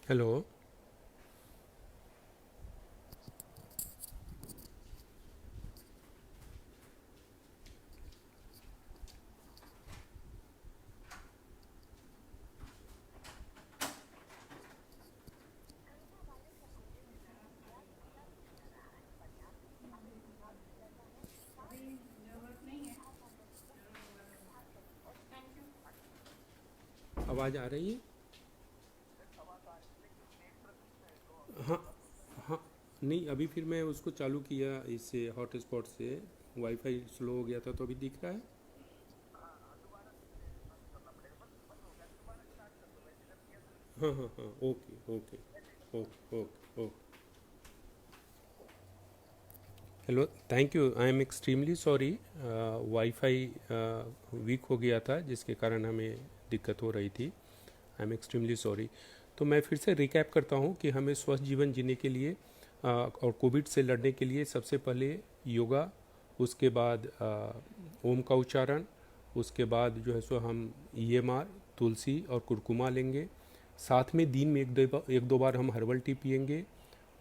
Hello. आवाज़ आ रही है? हाँ। हाँ। नहीं, अभी फिर मैं उसको चालू किया इससे हॉटस्पॉट से। वाईफाई स्लो हो गया था तो अभी दिख रहा है। हाँ हाँ हाँ, okay okay okay okay okay. Hello, thank you. I am extremely sorry. Wifi weak हो गया था जिसके कारण हमें दिक्कत हो रही थी। आई एम एक्सट्रीमली सॉरी। तो मैं फिर से रिकैप करता हूँ कि हमें स्वस्थ जीवन जीने के लिए और कोविड से लड़ने के लिए सबसे पहले योगा, उसके बाद ओम का उच्चारण, उसके बाद जो है सो हम EMR, तुलसी और कुरकुमा लेंगे। साथ में दिन में एक दो बार हम हर्बल टी पियेंगे।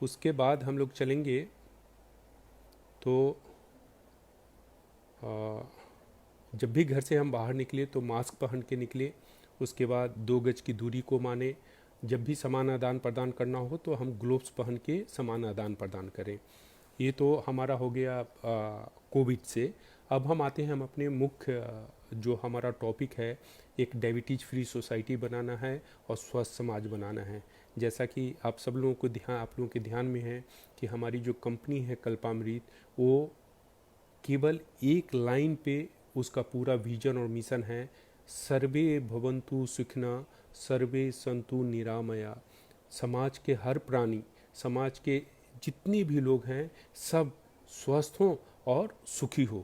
उसके बाद हम लोग चलेंगे तो अ, जब भी घर से हम बाहर निकले तो मास्क पहन के निकले। उसके बाद 2 गज की दूरी को माने। जब भी सामान आदान प्रदान करना हो तो हम ग्लोव्स पहन के सामान आदान प्रदान करें। ये तो हमारा हो गया कोविड से। अब हम आते हैं, हम अपने मुख्य जो हमारा टॉपिक है, एक डायबिटीज़ फ्री सोसाइटी बनाना है और स्वस्थ समाज बनाना है। जैसा कि आप लोगों के ध्यान में है कि हमारी जो कंपनी है कल्पामृत, वो केवल एक लाइन पे उसका पूरा विजन और मिशन है, सर्वे भवन्तु सुखिना सर्वे संतु निरामया। समाज के हर प्राणी, समाज के जितने भी लोग हैं, सब स्वस्थ हों और सुखी हो।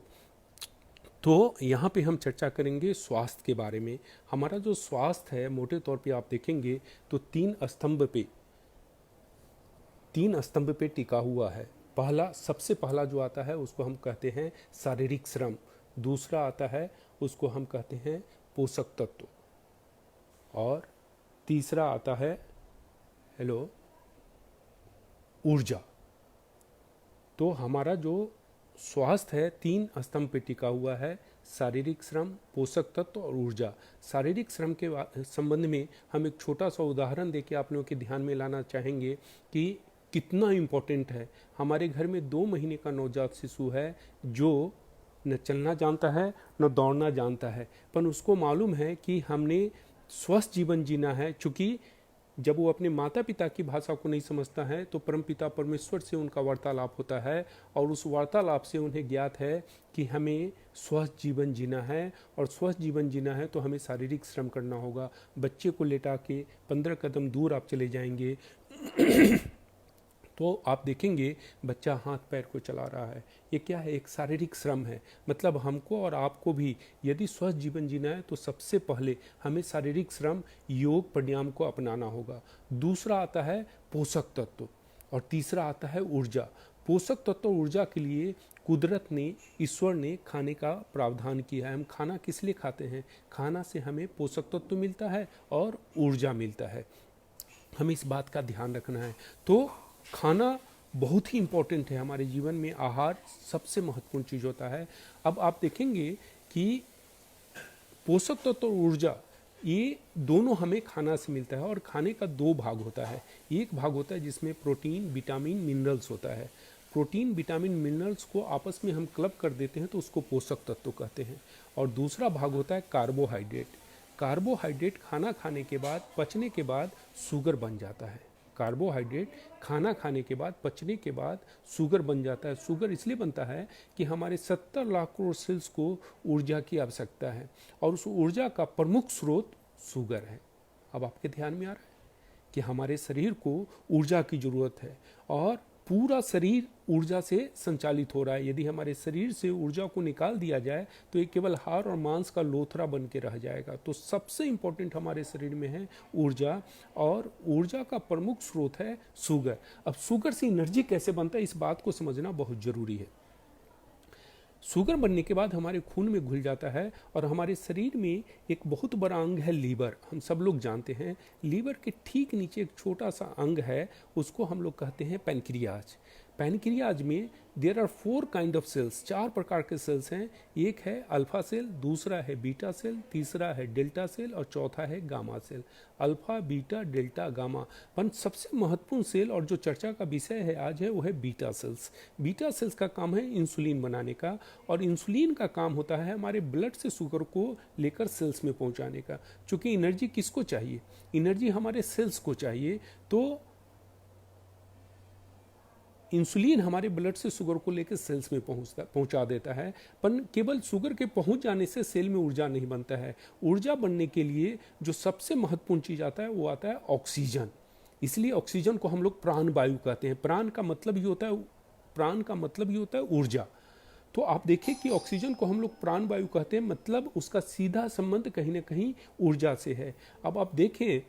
तो यहाँ पे हम चर्चा करेंगे स्वास्थ्य के बारे में। हमारा जो स्वास्थ्य है मोटे तौर पे आप देखेंगे तो तीन स्तंभ पे टिका हुआ है। सबसे पहला जो आता है उसको हम कहते हैं शारीरिक श्रम। दूसरा आता है, उसको हम कहते हैं पोषक तत्व। और तीसरा आता है, हेलो, ऊर्जा। तो हमारा जो स्वास्थ्य है 3 स्तंभ पे टिका हुआ है, शारीरिक श्रम, पोषक तत्व और ऊर्जा। शारीरिक श्रम के संबंध में हम एक छोटा सा उदाहरण देके आप लोगों के ध्यान में लाना चाहेंगे कि कितना इम्पोर्टेंट है। हमारे घर में 2 महीने का नवजात शिशु है जो न चलना जानता है न दौड़ना जानता है, पर उसको मालूम है कि हमने स्वस्थ जीवन जीना है। चूँकि जब वो अपने माता पिता की भाषा को नहीं समझता है तो परम पिता परमेश्वर से उनका वार्तालाप होता है, और उस वार्तालाप से उन्हें ज्ञात है कि हमें स्वस्थ जीवन जीना है। और स्वस्थ जीवन जीना है तो हमें शारीरिक श्रम करना होगा। बच्चे को लेटा के 15 कदम दूर आप चले जाएंगे तो आप देखेंगे बच्चा हाथ पैर को चला रहा है। ये क्या है? एक शारीरिक श्रम है। मतलब हमको और आपको भी यदि स्वस्थ जीवन जीना है तो सबसे पहले हमें शारीरिक श्रम, योग, प्राणायाम को अपनाना होगा। दूसरा आता है पोषक तत्व और तीसरा आता है ऊर्जा। पोषक तत्व और ऊर्जा के लिए कुदरत ने, ईश्वर ने खाने का प्रावधान किया है। हम खाना किस लिए खाते हैं? खाना से हमें पोषक तत्व मिलता है और ऊर्जा मिलता है। हमें इस बात का ध्यान रखना है। तो खाना बहुत ही इम्पोर्टेंट है हमारे जीवन में। आहार सबसे महत्वपूर्ण चीज़ होता है। अब आप देखेंगे कि पोषक तत्व और ऊर्जा, ये दोनों हमें खाना से मिलता है। और खाने का 2 भाग होता है। एक भाग होता है जिसमें प्रोटीन, विटामिन, मिनरल्स होता है। प्रोटीन, विटामिन, मिनरल्स को आपस में हम क्लब कर देते हैं तो उसको पोषक तत्व कहते हैं। और दूसरा भाग होता है कार्बोहाइड्रेट। कार्बोहाइड्रेट खाना खाने के बाद, पचने के बाद शुगर बन जाता है। कार्बोहाइड्रेट खाना खाने के बाद, पचने के बाद शुगर बन जाता है। शुगर इसलिए बनता है कि हमारे 70 लाख करोड़ सेल्स को ऊर्जा की आवश्यकता है, और उस ऊर्जा का प्रमुख स्रोत शुगर है। अब आपके ध्यान में आ रहा है कि हमारे शरीर को ऊर्जा की ज़रूरत है, और पूरा शरीर ऊर्जा से संचालित हो रहा है। यदि हमारे शरीर से ऊर्जा को निकाल दिया जाए तो ये केवल हाड़ और मांस का लोथरा बन के रह जाएगा। तो सबसे इम्पोर्टेंट हमारे शरीर में है ऊर्जा, और ऊर्जा का प्रमुख स्रोत है शुगर। अब शुगर से एनर्जी कैसे बनता है, इस बात को समझना बहुत ज़रूरी है। शुगर बनने के बाद हमारे खून में घुल जाता है और हमारे शरीर में एक बहुत बड़ा अंग है लीवर, हम सब लोग जानते हैं। लीवर के ठीक नीचे एक छोटा सा अंग है, उसको हम लोग कहते हैं पैनक्रियाज। पैनक्रियाज में there are 4 kind of cells, 4 प्रकार के सेल्स हैं। एक है अल्फा सेल, दूसरा है बीटा सेल, तीसरा है डेल्टा सेल और चौथा है gamma cell. Alpha, beta, delta, gamma. पर सबसे महत्वपूर्ण सेल और जो चर्चा का विषय है आज है वो है बीटा सेल्स। बीटा सेल्स का काम है इंसुलिन बनाने का, और इंसुलिन का काम होता है हमारे ब्लड से शुगर को लेकर सेल्स में पहुंचाने का। चूंकि एनर्जी किसको चाहिए? एनर्जी हमारे सेल्स को चाहिए, तो इंसुलिन हमारे ब्लड से शुगर को लेकर सेल्स में पहुंचा देता है। पर केवल शुगर के पहुंच जाने से सेल में ऊर्जा नहीं बनता है। ऊर्जा बनने के लिए जो सबसे महत्वपूर्ण चीज आता है वो आता है ऑक्सीजन। इसलिए ऑक्सीजन को हम लोग प्राण वायु कहते हैं। प्राण का मतलब ही होता है ऊर्जा। तो आप देखिए कि ऑक्सीजन को हम लोग प्राण वायु कहते हैं, मतलब उसका सीधा संबंध कहीं ना कहीं ऊर्जा से है। अब आप देखें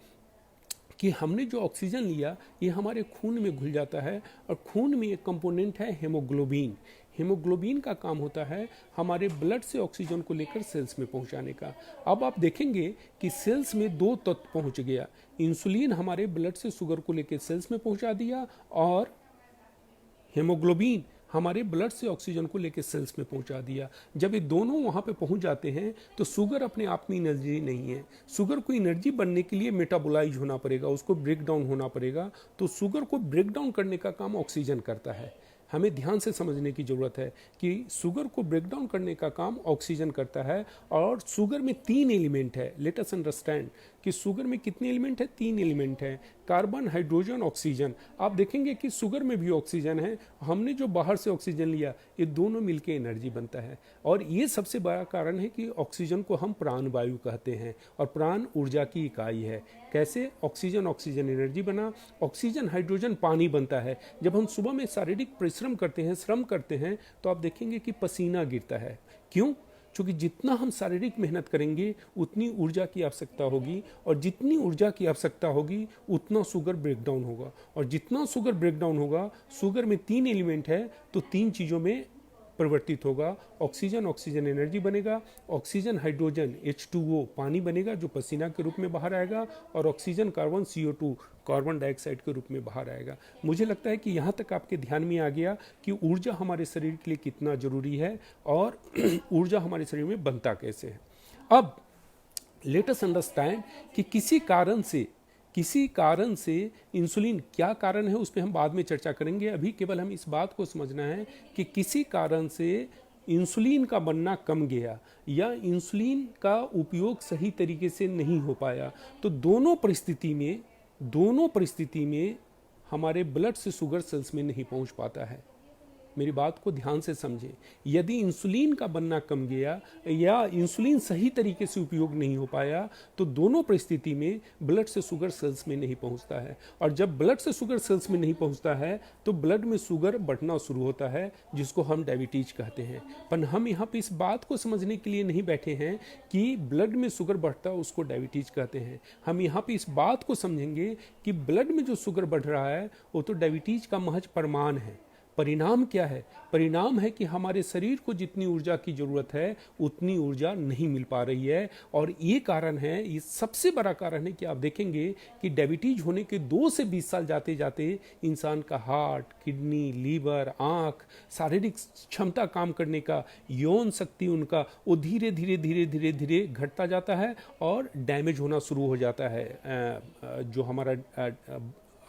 कि हमने जो ऑक्सीजन लिया ये हमारे खून में घुल जाता है, और खून में एक कंपोनेंट है हेमोग्लोबिन। हेमोग्लोबिन का काम होता है हमारे ब्लड से ऑक्सीजन को लेकर सेल्स में पहुंचाने का। अब आप देखेंगे कि सेल्स में 2 तत्व पहुंच गया। इंसुलिन हमारे ब्लड से शुगर को लेकर सेल्स में पहुंचा दिया, और हेमोग्लोबिन हमारे ब्लड से ऑक्सीजन को लेकर सेल्स में पहुंचा दिया। जब ये दोनों वहां पे पहुंच जाते हैं तो शुगर अपने आप में एनर्जी नहीं है। शुगर को एनर्जी बनने के लिए मेटाबोलाइज होना पड़ेगा, उसको ब्रेक डाउन होना पड़ेगा। तो शुगर को ब्रेक डाउन करने का काम ऑक्सीजन करता है। हमें ध्यान से समझने की ज़रूरत है कि शुगर को ब्रेक डाउन करने का काम ऑक्सीजन करता है। और शुगर में 3 एलिमेंट है। लेट अस अंडरस्टैंड कि शुगर में कितने एलिमेंट है? 3 एलिमेंट है, कार्बन, हाइड्रोजन, ऑक्सीजन। आप देखेंगे कि शुगर में भी ऑक्सीजन है। हमने जो बाहर से ऑक्सीजन लिया, ये दोनों मिलकर एनर्जी बनता है। और ये सबसे बड़ा कारण है कि ऑक्सीजन को हम प्राण वायु कहते हैं, और प्राण ऊर्जा की इकाई है। कैसे? ऑक्सीजन एनर्जी बना, ऑक्सीजन हाइड्रोजन पानी बनता है। जब हम सुबह में शारीरिक परिश्रम करते हैं, श्रम करते हैं, तो आप देखेंगे कि पसीना गिरता है। क्यों? क्योंकि जितना हम शारीरिक मेहनत करेंगे उतनी ऊर्जा की आवश्यकता होगी, और जितनी ऊर्जा की आवश्यकता होगी उतना शुगर ब्रेक डाउन होगा। और जितना शुगर ब्रेक डाउन होगा, शुगर में 3 एलिमेंट है तो 3 चीज़ों में परिवर्तित होगा। ऑक्सीजन एनर्जी बनेगा, ऑक्सीजन हाइड्रोजन H2O पानी बनेगा जो पसीना के रूप में बाहर आएगा, और oxygen carbon CO2 carbon dioxide के रूप में बाहर आएगा। मुझे लगता है कि यहाँ तक आपके ध्यान में आ गया कि ऊर्जा हमारे शरीर के लिए कितना जरूरी है, और ऊर्जा हमारे शरीर में बनता कैसे है। अब लेट अस अंडरस्टैंड कि किसी कारण से इंसुलिन, क्या कारण है उस पर हम बाद में चर्चा करेंगे। अभी केवल हम इस बात को समझना है कि किसी कारण से इंसुलिन का बनना कम गया, या इंसुलिन का उपयोग सही तरीके से नहीं हो पाया। तो दोनों परिस्थिति में हमारे ब्लड से शुगर सेल्स में नहीं पहुंच पाता है। मेरी बात को ध्यान से समझें। यदि इंसुलिन का बनना कम गया या इंसुलिन सही तरीके से उपयोग नहीं हो पाया, तो दोनों परिस्थिति में ब्लड से शुगर सेल्स में नहीं पहुंचता है। और जब ब्लड से शुगर सेल्स में नहीं पहुंचता है तो ब्लड में शुगर बढ़ना शुरू होता है, जिसको हम डायबिटीज कहते हैं। पर हम यहाँ पे इस बात को समझने के लिए नहीं बैठे हैं कि ब्लड में शुगर बढ़ता है उसको डायबिटीज कहते हैं। हम यहाँ पे इस बात को समझेंगे कि ब्लड में जो शुगर बढ़ रहा है वो तो डायबिटीज का महज प्रमाण है। परिणाम क्या है? परिणाम है कि हमारे शरीर को जितनी ऊर्जा की जरूरत है उतनी ऊर्जा नहीं मिल पा रही है। और ये कारण है, ये सबसे बड़ा कारण है कि आप देखेंगे कि डायबिटीज होने के 2 से 20 साल जाते जाते इंसान का हार्ट, किडनी, लीवर, आंख, शारीरिक क्षमता काम करने का, यौन शक्ति उनका, वो धीरे धीरे घटता जाता है और डैमेज होना शुरू हो जाता है। जो हमारा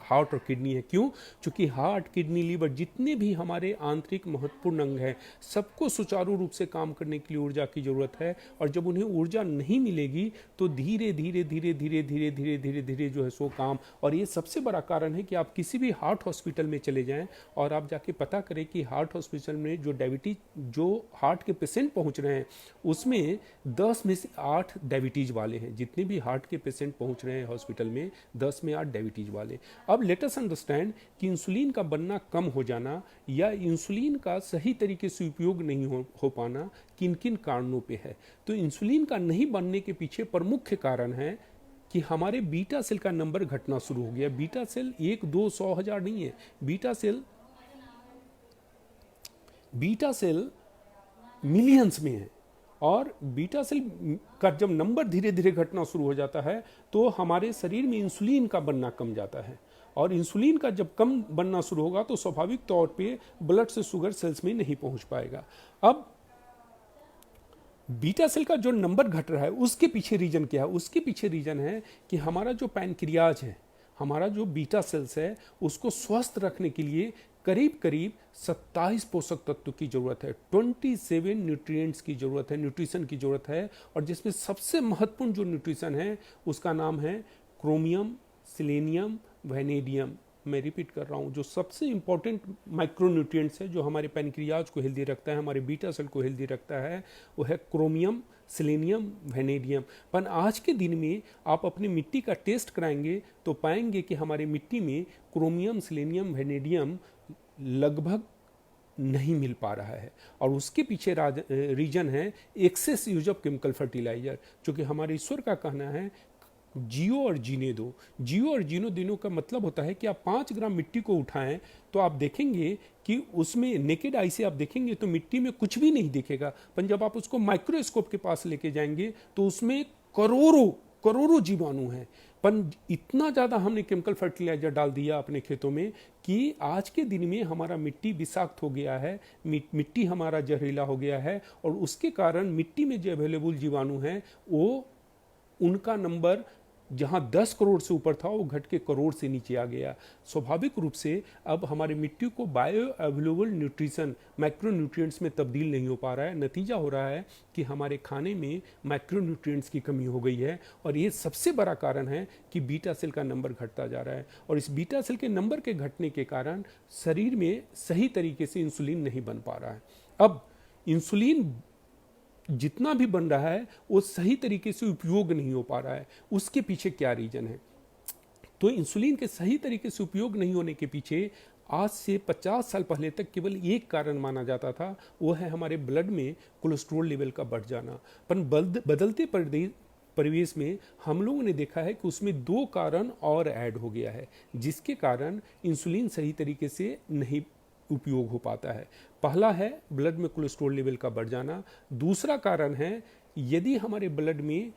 हार्ट और किडनी है। क्यों? क्योंकि हार्ट, किडनी, लीवर जितने भी हमारे आंतरिक महत्वपूर्ण अंग हैं, सबको सुचारू रूप से काम करने के लिए ऊर्जा की जरूरत है। और जब उन्हें ऊर्जा नहीं मिलेगी तो धीरे धीरे जो है सो काम। और ये सबसे बड़ा कारण है कि आप किसी भी हार्ट हॉस्पिटल में चले जाएं और आप जाके पता करें कि हार्ट हॉस्पिटल में जो हार्ट के पेशेंट पहुंच रहे हैं उसमें 10 में से 8 डायबिटीज वाले हैं। जितने भी हार्ट के पेशेंट पहुंच रहे हैं हॉस्पिटल में 10 में 8 डायबिटीज वाले। अब लेट अस अंडरस्टैंड कि इंसुलिन का बनना कम हो जाना या इंसुलिन का सही तरीके से उपयोग नहीं हो पाना किन किन कारणों पे है। तो इंसुलिन का नहीं बनने के पीछे प्रमुख कारण है कि हमारे बीटा सेल का नंबर घटना शुरू हो गया। बीटा सेल 1, 2, 100, 1000 नहीं है। बीटा सेल मिलियंस में है। और बीटा सेल का जब नंबर धीरे धीरे घटना शुरू हो जाता है तो हमारे शरीर में इंसुलिन का बनना कम जाता है, और इंसुलिन का जब कम बनना शुरू होगा तो स्वाभाविक तौर पे ब्लड से शुगर सेल्स में नहीं पहुंच पाएगा। अब बीटा सेल का जो नंबर घट रहा है उसके पीछे रीजन क्या है? उसके पीछे रीजन है कि हमारा जो पैनक्रियाज है, हमारा जो बीटा सेल्स है, उसको स्वस्थ रखने के लिए करीब करीब 27 पोषक तत्व की जरूरत है, 27 न्यूट्रिएंट्स की जरूरत है, न्यूट्रिशन की जरूरत है। और जिसमें सबसे महत्वपूर्ण जो न्यूट्रिशन है उसका नाम है क्रोमियम, सिलेनियम, वैनेडियम। मैं रिपीट कर रहा हूँ, जो सबसे इंपॉर्टेंट माइक्रोन्यूट्रिएंट्स है जो हमारे पैनक्रियाज को हेल्दी रखता है, हमारे बीटा सेल को हेल्दी रखता है, वो है क्रोमियम, सिलेनियम, वैनेडियम। पर आज के दिन में आप अपनी मिट्टी का टेस्ट कराएंगे तो पाएंगे कि हमारे मिट्टी में क्रोमियम, सिलेनियम, वैनेडियम लगभग नहीं मिल पा रहा है। और उसके पीछे रीजन है excess use of chemical fertiliser, जो कि हमारे ईश्वर का कहना है जियो और जीने दो। जियो और जीनो दिनों का मतलब होता है कि आप 5 ग्राम मिट्टी को उठाएं तो आप देखेंगे कि उसमें नेकेड आई से आप देखेंगे तो मिट्टी में कुछ भी नहीं दिखेगा, पर जब आप उसको माइक्रोस्कोप के पास लेके जाएंगे तो उसमें करोड़ों करोड़ों जीवाणु हैं। पर इतना ज़्यादा हमने केमिकल फर्टिलाइजर डाल दिया अपने खेतों में कि आज के दिन में हमारा मिट्टी विषाक्त हो गया है, मिट्टी हमारा जहरीला हो गया है, और उसके कारण मिट्टी में जो अवेलेबल जीवाणु हैं वो उनका नंबर जहां 10 करोड़ से ऊपर था वो घट के करोड़ से नीचे आ गया। स्वाभाविक रूप से अब हमारी मिट्टी को bio available nutrition, micro nutrients में तब्दील नहीं हो पा रहा है। नतीजा हो रहा है कि हमारे खाने में माइक्रो न्यूट्रिएंट्स की कमी हो गई है, और ये सबसे बड़ा कारण है कि बीटा सेल का नंबर घटता जा रहा है। और इस बीटा सेल के नंबर के घटने के कारण शरीर में सही तरीके से इंसुलिन नहीं बन पा रहा है। अब इंसुलिन जितना भी बन रहा है वो सही तरीके से उपयोग नहीं हो पा रहा है। उसके पीछे क्या रीजन है? तो इंसुलिन के सही तरीके से उपयोग नहीं होने के पीछे आज से 50 साल पहले तक केवल एक कारण माना जाता था, वो है हमारे ब्लड में कोलेस्ट्रॉल लेवल का बढ़ जाना। पर बदलते परिवेश में हम लोगों ने देखा है कि उसमें 2 कारण और ऐड हो गया है, जिसके कारण इंसुलिन सही तरीके से नहीं उपयोग हो पाता है। पहला है ब्लड में कोलेस्ट्रॉल लेवल का बढ़ जाना। दूसरा कारण है यदि हमारे ब्लड में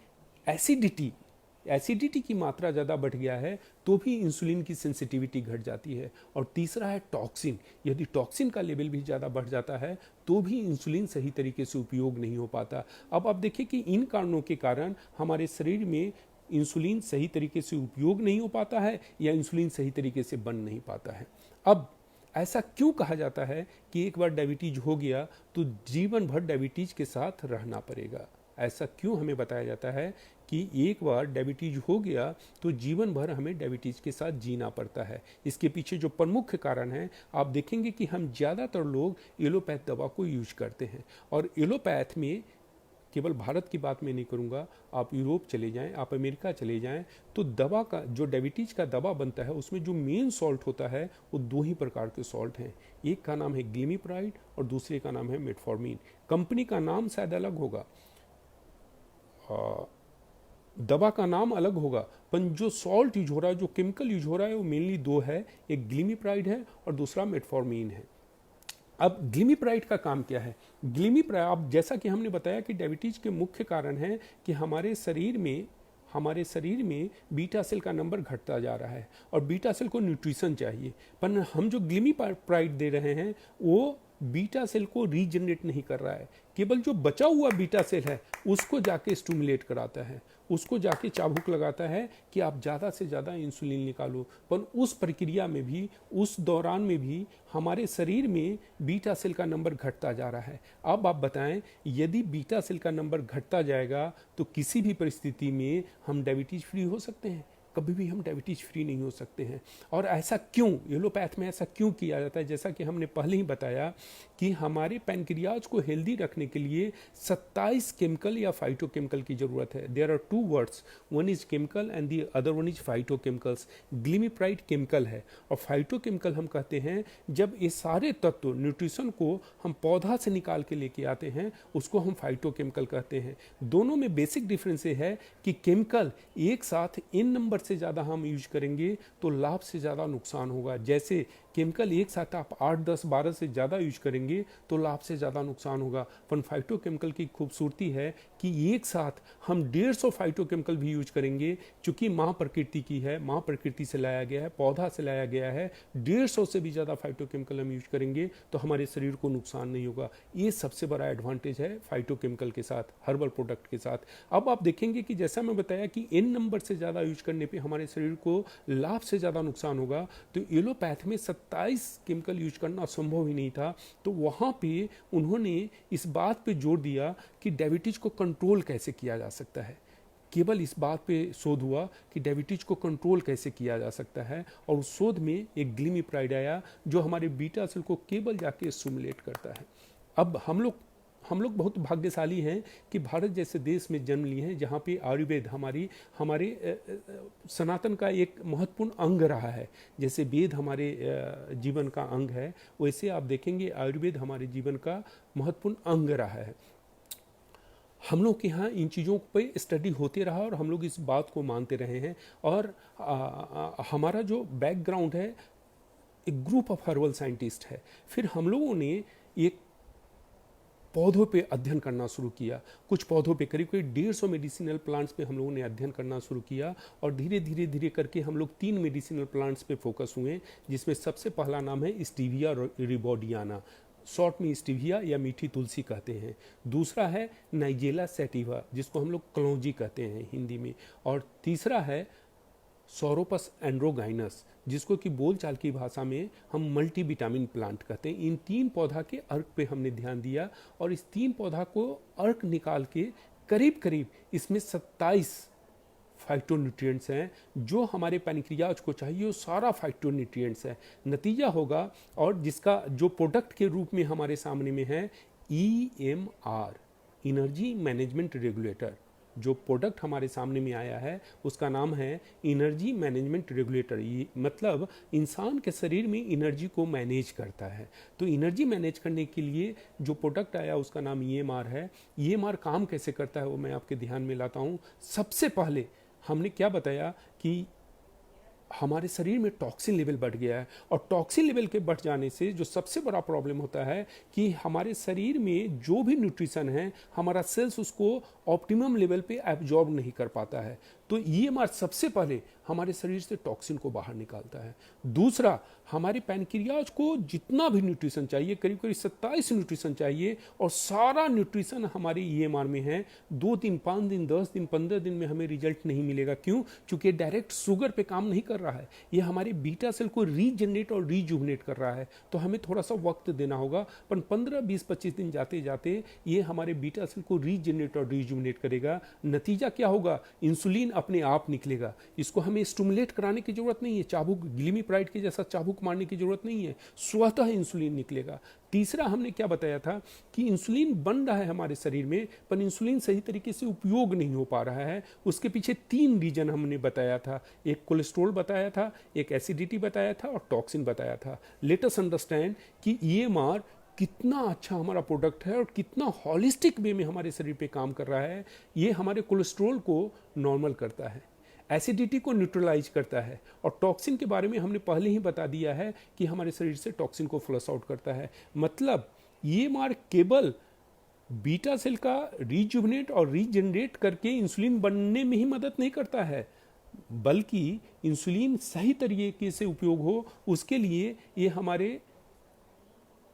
एसिडिटी की मात्रा ज़्यादा बढ़ गया है तो भी इंसुलिन की सेंसिटिविटी घट जाती है। और तीसरा है टॉक्सिन, यदि टॉक्सिन का लेवल भी ज़्यादा बढ़ जाता है तो भी इंसुलिन सही तरीके से उपयोग नहीं हो पाता। अब आप देखिए कि इन कारणों के कारण हमारे शरीर में इंसुलिन सही तरीके से उपयोग नहीं हो पाता है या इंसुलिन सही तरीके से बन नहीं पाता है। अब ऐसा क्यों कहा जाता है कि एक बार डायबिटीज हो गया तो जीवन भर डायबिटीज के साथ रहना पड़ेगा? ऐसा क्यों हमें बताया जाता है कि एक बार डायबिटीज हो गया तो जीवन भर हमें डायबिटीज के साथ जीना पड़ता है? इसके पीछे जो प्रमुख कारण है, आप देखेंगे कि हम ज़्यादातर लोग एलोपैथ दवा को यूज करते हैं। और एलोपैथ में केवल भारत की बात मैं नहीं करूंगा, आप यूरोप चले जाएं, आप अमेरिका चले जाएं, तो दवा का जो डायबिटीज का दवा बनता है उसमें जो मेन सॉल्ट होता है वो 2 ही प्रकार के सॉल्ट हैं। एक का नाम है ग्लिमिप्राइड और दूसरे का नाम है मेटफॉर्मिन। कंपनी का नाम शायद अलग होगा, दवा का नाम अलग होगा, पर जो सॉल्ट यूज हो रहा है, जो केमिकल यूज हो रहा है वो मेनली 2 है, एक ग्लिमिप्राइड है और दूसरा मेटफॉर्मिन है। अब ग्लिमिप्राइड का काम क्या है? ग्लिमिप्राइड, अब जैसा कि हमने बताया कि डायबिटीज के मुख्य कारण है कि हमारे शरीर में बीटा सेल का नंबर घटता जा रहा है और बीटा सेल को न्यूट्रिशन चाहिए, पर हम जो ग्लिमिप्राइड दे रहे हैं वो बीटा सेल को रीजनरेट नहीं कर रहा है, केवल जो बचा हुआ बीटा सेल है उसको जाके स्टिमुलेट कराता है, उसको जाके चाबुक लगाता है कि आप ज़्यादा से ज़्यादा इंसुलिन निकालो। पर उस प्रक्रिया में भी, उस दौरान में भी हमारे शरीर में बीटा सेल का नंबर घटता जा रहा है। अब आप बताएं, यदि बीटा सेल का नंबर घटता जाएगा तो किसी भी परिस्थिति में हम डायबिटीज फ्री हो सकते हैं? कभी भी हम डायबिटीज फ्री नहीं हो सकते हैं। और ऐसा क्यों, एलोपैथ में ऐसा क्यों किया जाता है? जैसा कि हमने पहले ही बताया कि हमारे पैनक्रियाज को हेल्दी रखने के लिए 27 केमिकल या फाइटोकेमिकल की जरूरत है। There are 2 words, one is chemical and the other one is phytochemicals. Glimepiride chemical है और फाइटोकेमिकल हम कहते हैं जब ये सारे तत्व न्यूट्रिशन को हम पौधा से निकाल के लेके आते हैं उसको हम फाइटोकेमिकल कहते हैं। दोनों में बेसिक डिफरेंस ये है कि केमिकल एक साथ n नंबर से ज़्यादा हम यूज करेंगे तो लाभ से ज़्यादा नुकसान होगा। जैसे केमिकल एक साथ आप 8, 10, 12 से ज़्यादा यूज करेंगे तो लाभ से ज़्यादा नुकसान होगा। पर फाइटोकेमिकल की खूबसूरती है कि एक साथ हम 150 फाइटोकेमिकल भी यूज करेंगे, चूंकि माँ प्रकृति की है, माँ प्रकृति से लाया गया है, पौधा से लाया गया है, 150 से भी ज़्यादा फाइटोकेमिकल हम यूज करेंगे तो हमारे शरीर को नुकसान नहीं होगा। ये सबसे बड़ा एडवांटेज है फाइटोकेमिकल के साथ, हर्बल प्रोडक्ट के साथ। अब आप देखेंगे कि जैसा मैं बताया कि n नंबर से ज़्यादा यूज करने पे हमारे शरीर को लाभ से ज़्यादा नुकसान होगा, तो एलोपैथ में 27 केमिकल यूज करना संभव ही नहीं था। तो वहाँ पे उन्होंने इस बात पे जोर दिया कि डायबिटीज को कंट्रोल कैसे किया जा सकता है। केवल इस बात पे शोध हुआ कि डायबिटीज को कंट्रोल कैसे किया जा सकता है, और उस शोध में एक ग्लिमिप्राइड आया जो हमारे बीटा सेल को केवल जाके स्टिमुलेट करता है। अब हम लोग बहुत भाग्यशाली हैं कि भारत जैसे देश में जन्म लिए हैं जहाँ पे आयुर्वेद हमारे सनातन का एक महत्वपूर्ण अंग रहा है। जैसे वेद हमारे जीवन का अंग है, वैसे आप देखेंगे आयुर्वेद हमारे जीवन का महत्वपूर्ण अंग रहा है। हम लोग के यहाँ इन चीज़ों पे स्टडी होते रहा और हम लोग इस बात को मानते रहे हैं। और हमारा जो बैकग्राउंड है एक ग्रुप ऑफ हर्बल साइंटिस्ट है। फिर हम लोगों ने एक पौधों पे अध्ययन करना शुरू किया। कुछ पौधों पे करीब 150 मेडिसिनल प्लांट्स पे हम लोगों ने अध्ययन करना शुरू किया, और धीरे धीरे करके हम लोग 3 मेडिसिनल प्लांट्स पे फोकस हुए, जिसमें सबसे पहला नाम है स्टीविया रिबॉडियाना, शॉर्ट में स्टीविया या मीठी तुलसी कहते हैं। दूसरा है नाइजेला सैटिवा, जिसको हम लोग कलौंजी कहते हैं हिंदी में। और तीसरा है सौरोपस एंड्रोगाइनस, जिसको कि बोलचाल की भाषा में हम मल्टीविटामिन प्लांट कहते हैं। इन 3 पौधा के अर्क पे हमने ध्यान दिया, और इस 3 पौधा को अर्क निकाल के करीब इसमें 27 फाइटोन्यूट्रिएंट्स हैं जो हमारे पैनक्रियाज को चाहिए, वो सारा फाइटोन्यूट्रिएंट्स है। नतीजा होगा, और जिसका जो प्रोडक्ट के रूप में हमारे सामने में है EMR, एनर्जी मैनेजमेंट रेगुलेटर। जो प्रोडक्ट हमारे सामने में आया है उसका नाम है एनर्जी मैनेजमेंट रेगुलेटर। ये मतलब इंसान के शरीर में एनर्जी को मैनेज करता है। तो एनर्जी मैनेज करने के लिए जो प्रोडक्ट आया उसका नाम EMR है। EMR काम कैसे करता है वो मैं आपके ध्यान में लाता हूँ। सबसे पहले हमने क्या बताया कि हमारे शरीर में टॉक्सिन लेवल बढ़ गया है, और टॉक्सिन लेवल के बढ़ जाने से जो सबसे बड़ा प्रॉब्लम होता है कि हमारे शरीर में जो भी न्यूट्रिशन है हमारा सेल्स उसको ऑप्टिमम लेवल पे एब्जॉर्ब नहीं कर पाता है। तो EMR सबसे पहले हमारे शरीर से टॉक्सिन को बाहर निकालता है। दूसरा, हमारे पैनक्रियाज को जितना भी न्यूट्रिशन चाहिए, करीब 27 न्यूट्रिशन चाहिए, और सारा न्यूट्रिशन हमारे EMR में है। 2 दिन, 5 दिन, 10 दिन, 15 दिन में हमें रिजल्ट नहीं मिलेगा। क्यों? क्योंकि डायरेक्ट शुगर पे काम नहीं कर रहा है, ये हमारे बीटा सेल को रीजनरेट और रीजुवनेट कर रहा है। तो हमें थोड़ा सा वक्त देना होगा, पर 15, 20, 25 दिन जाते जाते ये हमारे बीटा सेल को रीजनरेट और रीजुवनेट करेगा। नतीजा क्या होगा? इंसुलिन अपने आप निकलेगा। इसको हमें स्टिमुलेट कराने की जरूरत नहीं है, चाबुक, ग्लिमिप्राइड के जैसा चाबुक मारने की जरूरत नहीं है, स्वतः इंसुलिन निकलेगा। तीसरा हमने क्या बताया था कि इंसुलिन बन रहा है हमारे शरीर में, पर इंसुलिन सही तरीके से उपयोग नहीं हो पा रहा है। उसके पीछे 3 रीजन हमने बताया था। एक कोलेस्ट्रॉल बताया था, एक एसिडिटी बताया था, और टॉक्सिन बताया था। लेट अस अंडरस्टैंड कि EMR कितना अच्छा हमारा प्रोडक्ट है और कितना हॉलिस्टिक वे में हमारे शरीर पे काम कर रहा है। ये हमारे कोलेस्ट्रॉल को नॉर्मल करता है, एसिडिटी को न्यूट्रलाइज करता है, और टॉक्सिन के बारे में हमने पहले ही बता दिया है कि हमारे शरीर से टॉक्सिन को फ्लश आउट करता है। मतलब EMR केवल बीटा सेल का रीजुवनेट और रीजनरेट करके इंसुलिन बनने में ही मदद नहीं करता है, बल्कि इंसुलिन सही तरीके से उपयोग हो उसके लिए ये हमारे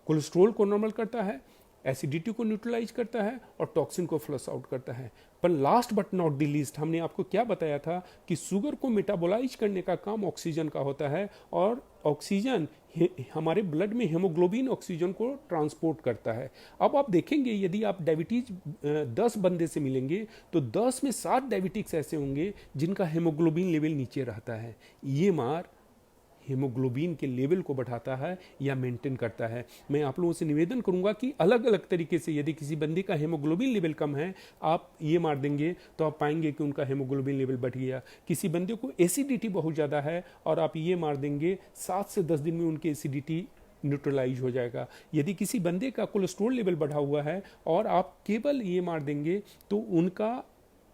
कोलेस्ट्रॉल को नॉर्मल करता है, एसिडिटी को न्यूट्रलाइज करता है, और टॉक्सिन को फ्लश आउट करता है। पर last but not the least हमने आपको क्या बताया था कि शुगर को मेटाबोलाइज करने का काम ऑक्सीजन का होता है, और ऑक्सीजन हमारे ब्लड में हेमोग्लोबिन ऑक्सीजन को ट्रांसपोर्ट करता है। अब आप देखेंगे यदि आप डायबिटीज 10 बंदे से मिलेंगे तो 10 में 7 डायबिटिक्स ऐसे होंगे जिनका हेमोग्लोबिन लेवल नीचे रहता है। EMR हीमोग्लोबिन के लेवल को बढ़ाता है या मेंटेन करता है। मैं आप लोगों से निवेदन करूंगा कि अलग अलग तरीके से यदि किसी बंदे का हीमोग्लोबिन लेवल कम है, आप EMR देंगे तो आप पाएंगे कि उनका हीमोग्लोबिन लेवल बढ़ गया। किसी बंदे को एसिडिटी बहुत ज़्यादा है और आप EMR देंगे, 7 से 10 दिन में उनकी एसिडिटी न्यूट्रलाइज हो जाएगा। यदि किसी बंदे का कोलेस्ट्रॉल लेवल बढ़ा हुआ है और आप केवल EMR देंगे तो उनका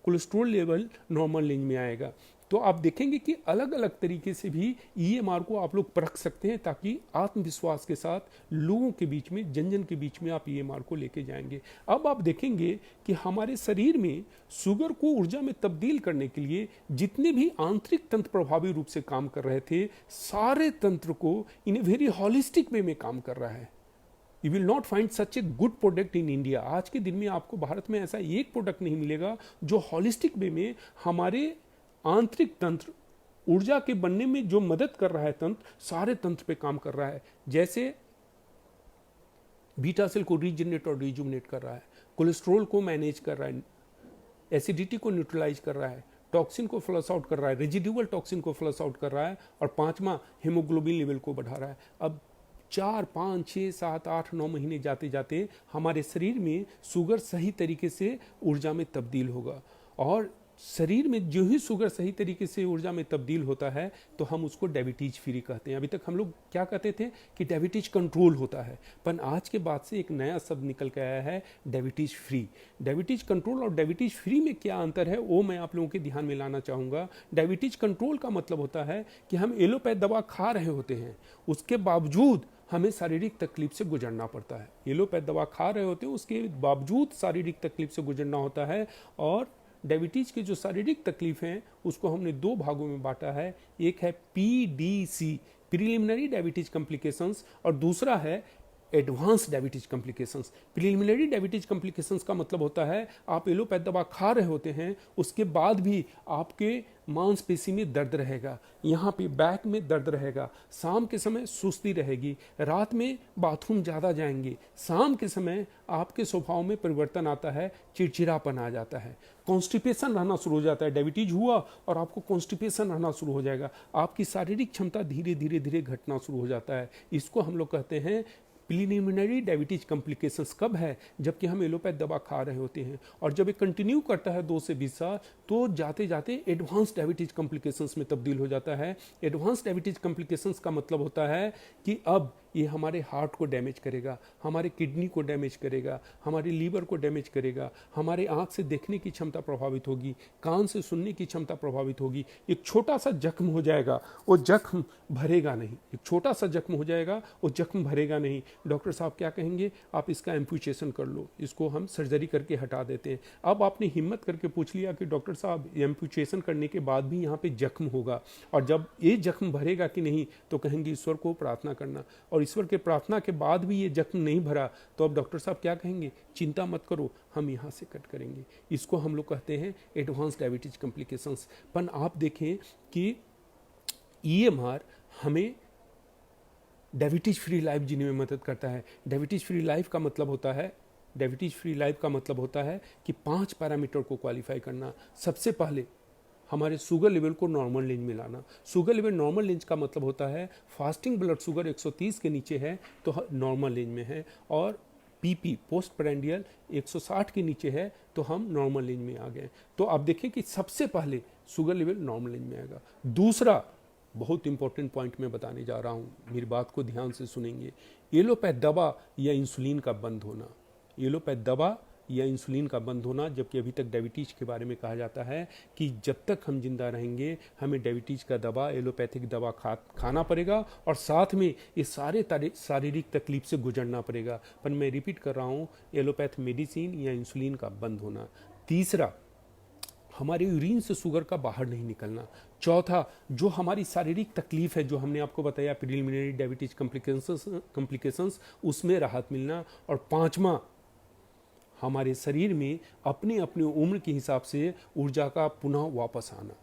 कोलेस्ट्रॉल लेवल नॉर्मल रेंज में आएगा। तो आप देखेंगे कि अलग अलग तरीके से भी ईएमआर को आप लोग परख सकते हैं, ताकि आत्मविश्वास के साथ लोगों के बीच में, जन जन के बीच में आप ईएमआर को लेके जाएंगे। अब आप देखेंगे कि हमारे शरीर में शुगर को ऊर्जा में तब्दील करने के लिए जितने भी आंतरिक तंत्र प्रभावी रूप से काम कर रहे थे, सारे तंत्र को इन ए वेरी हॉलिस्टिक वे में काम कर रहा है। You will not find such a good product in India. आज के दिन में आपको भारत में ऐसा एक प्रोडक्ट नहीं मिलेगा जो हॉलिस्टिक वे में हमारे आंतरिक तंत्र, ऊर्जा के बनने में जो मदद कर रहा है तंत्र, सारे तंत्र पे काम कर रहा है। जैसे बीटा सेल को रीजनरेट और रिजुमिनेट कर रहा है, कोलेस्ट्रॉल को मैनेज कर रहा है, एसिडिटी को न्यूट्रलाइज कर रहा है, टॉक्सिन को फ्लश आउट कर रहा है, रेजिडुअल टॉक्सिन को फ्लश आउट कर रहा है, और पांचवा हीमोग्लोबिन लेवल को बढ़ा रहा है। अब 4, 5, 6, 7, 8, 9 महीने जाते जाते हमारे शरीर में शुगर सही तरीके से ऊर्जा में तब्दील होगा, और शरीर में जो ही शुगर सही तरीके से ऊर्जा में तब्दील होता है तो हम उसको डायबिटीज फ्री कहते हैं। अभी तक हम लोग क्या कहते थे कि डायबिटीज कंट्रोल होता है, पर आज के बाद से एक नया शब्द निकल के आया है, डायबिटीज फ्री। डायबिटीज कंट्रोल और डायबिटीज फ्री में क्या अंतर है वो मैं आप लोगों के ध्यान में लाना चाहूँगा। डायबिटीज कंट्रोल का मतलब होता है कि हम एलोपैथ दवा खा रहे होते हैं, उसके बावजूद हमें शारीरिक तकलीफ से गुजरना पड़ता है। एलोपैथ दवा खा रहे होते हैं, उसके बावजूद शारीरिक तकलीफ से गुजरना होता है। और डायबिटीज की जो शारीरिक तकलीफ हैं उसको हमने 2 भागों में बांटा है। एक है पीडीसी, प्रीलिमिनरी डायबिटीज कॉम्प्लिकेशंस, और दूसरा है advance diabetes complications. Preliminary diabetes complications का मतलब होता है आप एलोपैथ दवा खा रहे होते हैं, उसके बाद भी आपके मांसपेशी में दर्द रहेगा, यहाँ पे बैक में दर्द रहेगा, शाम के समय सुस्ती रहेगी, रात में बाथरूम ज़्यादा जाएंगे, शाम के समय आपके स्वभाव में परिवर्तन आता है, चिड़चिड़ापन आ जाता है, कॉन्स्टिपेशन रहना शुरू हो जाता है। डायबिटीज हुआ और आपको कॉन्स्टिपेशन रहना शुरू हो जाएगा, आपकी शारीरिक क्षमता धीरे धीरे धीरे घटना शुरू हो जाता है। इसको हम लोग कहते हैं प्रीलिमिनरी डायबिटीज कॉम्प्लिकेशंस। कब है? जबकि हम एलोपैथ दवा खा रहे होते हैं, और जब ये कंटिन्यू करता है 2 से 20 साल तो जाते जाते एडवांस डायबिटीज कॉम्प्लिकेशंस में तब्दील हो जाता है। एडवांस डायबिटीज कॉम्प्लिकेशंस का मतलब होता है कि अब ये हमारे हार्ट को डैमेज करेगा, हमारे किडनी को डैमेज करेगा, हमारे लीवर को डैमेज करेगा, हमारे आंख से देखने की क्षमता प्रभावित होगी, कान से सुनने की क्षमता प्रभावित होगी। एक छोटा सा जख्म हो जाएगा, वो जख्म भरेगा नहीं। एक छोटा सा जख्म हो जाएगा, वो जख्म भरेगा नहीं। डॉक्टर साहब क्या कहेंगे? आप इसका एम्पुटेशन कर लो, इसको हम सर्जरी करके हटा देते हैं। अब आपने हिम्मत करके पूछ लिया कि डॉक्टर साहब एम्पुटेशन करने के बाद भी यहाँ पे जख्म होगा, और जब ये जख्म भरेगा कि नहीं तो कहेंगे ईश्वर को प्रार्थना करना, और ईश्वर के प्रार्थना के बाद भी ये जख्म नहीं भरा तो अब डॉक्टर साहब क्या कहेंगे? चिंता मत करो, हम यहाँ से कट करेंगे। इसको हम लोग कहते हैं एडवांस डायबिटीज कॉम्प्लिकेशंस। पर आप देखें कि ईएमआर हमें डायबिटीज फ्री लाइफ जीने में मदद करता है। डायबिटीज फ्री लाइफ का मतलब होता है, डायबिटीज फ्री लाइफ का मतलब होता है कि 5 पैरामीटर को क्वालिफाई करना। सबसे पहले हमारे शुगर लेवल को नॉर्मल रेंज में लाना। शुगर लेवल नॉर्मल रेंज का मतलब होता है फास्टिंग ब्लड शुगर 130 के नीचे है तो नॉर्मल रेंज में है, और पीपी पोस्ट प्रेंडियल 160 के नीचे है तो हम नॉर्मल रेंज में आ गए। तो आप देखें कि सबसे पहले शुगर लेवल नॉर्मल रेंज में आएगा। दूसरा बहुत इंपॉर्टेंट पॉइंट मैं बताने जा रहा हूँ, मेरी बात को ध्यान से सुनेंगे। एलोपैथ दवा या इंसुलिन का बंद होना, एलोपैथ दवा या इंसुलिन का बंद होना। जबकि अभी तक डायबिटीज के बारे में कहा जाता है कि जब तक हम जिंदा रहेंगे हमें डायबिटीज का दवा, एलोपैथिक दवा खाना पड़ेगा, और साथ में ये सारे शारीरिक तकलीफ से गुजरना पड़ेगा। पर मैं रिपीट कर रहा हूँ, एलोपैथ मेडिसिन या इंसुलिन का बंद होना। तीसरा, हमारे यूरिन से शुगर का बाहर नहीं निकलना। चौथा, जो हमारी शारीरिक तकलीफ है जो हमने आपको बताया प्रीलिमिनरी डायबिटीज कॉम्प्लिकेशंस, उसमें राहत मिलना। और पांचवा, हमारे शरीर में अपने अपने उम्र के हिसाब से ऊर्जा का पुनः वापस आना।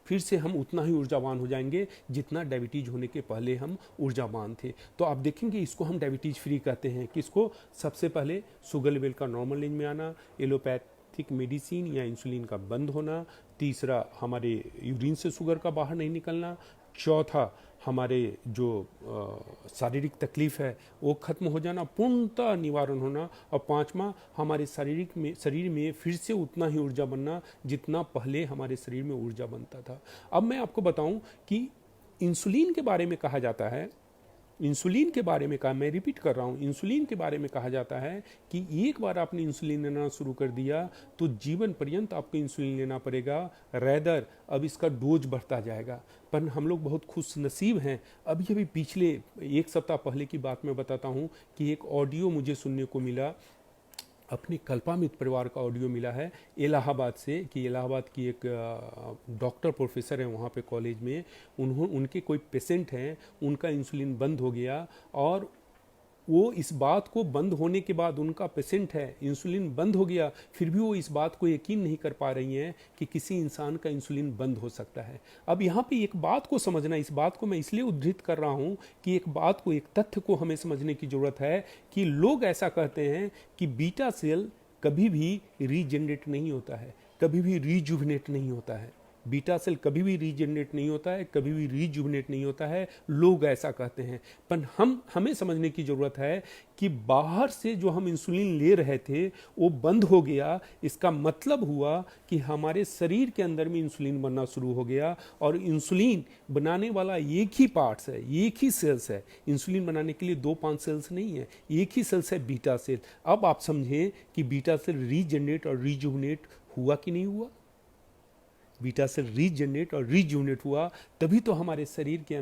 फिर से हम उतना ही ऊर्जावान हो जाएंगे जितना डायबिटीज होने के पहले हम ऊर्जावान थे। तो आप देखेंगे इसको हम डायबिटीज फ्री कहते हैं। किसको? सबसे पहले शुगर लेवल का नॉर्मल रेंज में आना, एलोपैथिक मेडिसिन या इंसुलिन का बंद होना। तीसरा, हमारे यूरिन से शुगर का बाहर नहीं निकलना। चौथा, हमारे जो शारीरिक तकलीफ है वो खत्म हो जाना, पूर्णतः निवारण होना। और पांचवा, हमारे शरीर में फिर से उतना ही ऊर्जा बनना जितना पहले हमारे शरीर में ऊर्जा बनता था। अब मैं आपको बताऊं कि इंसुलिन के बारे में कहा जाता है, इंसुलिन के बारे में कहा, मैं रिपीट कर रहा हूँ, इंसुलिन के बारे में कहा जाता है कि एक बार आपने इंसुलिन लेना शुरू कर दिया तो जीवन पर्यंत आपको इंसुलिन लेना पड़ेगा, रैदर अब इसका डोज बढ़ता जाएगा। पर हम लोग बहुत खुश नसीब हैं। अभी अभी पिछले एक सप्ताह पहले की बात मैं बताता हूँ कि एक ऑडियो मुझे सुनने को मिला, अपने कल्पामित परिवार का ऑडियो मिला है इलाहाबाद से, कि इलाहाबाद की एक डॉक्टर प्रोफेसर है वहाँ पे कॉलेज में, उनके कोई पेशेंट हैं, उनका इंसुलिन बंद हो गया और वो इस बात को बंद होने के बाद, उनका पेशेंट है, इंसुलिन बंद हो गया, फिर भी वो इस बात को यकीन नहीं कर पा रही हैं कि किसी इंसान का इंसुलिन बंद हो सकता है। अब यहाँ पे एक बात को समझना, इस बात को मैं इसलिए उद्धृत कर रहा हूँ कि एक बात को, एक तथ्य को हमें समझने की ज़रूरत है कि लोग ऐसा कहते हैं कि बीटा सेल कभी भी रीजनरेट नहीं होता है, कभी भी रीजुविनेट नहीं होता है, बीटा सेल कभी भी रीजनरेट नहीं होता है, कभी भी रीजुविनेट नहीं होता है, लोग ऐसा कहते हैं। पर हमें समझने की ज़रूरत है कि बाहर से जो हम इंसुलिन ले रहे थे वो बंद हो गया, इसका मतलब हुआ कि हमारे शरीर के अंदर में इंसुलिन बनना शुरू हो गया, और इंसुलिन बनाने वाला एक ही पार्ट्स है, एक ही सेल्स है। इंसुलिन बनाने के लिए 2-5 सेल्स नहीं है, एक ही सेल्स है, बीटा सेल। अब आप समझें कि बीटा सेल रीजनरेट और रीजुविनेट हुआ कि नहीं हुआ। बीटा सेल रीजनरेट और रीजुविनेट हुआ तभी तो हमारे शरीर के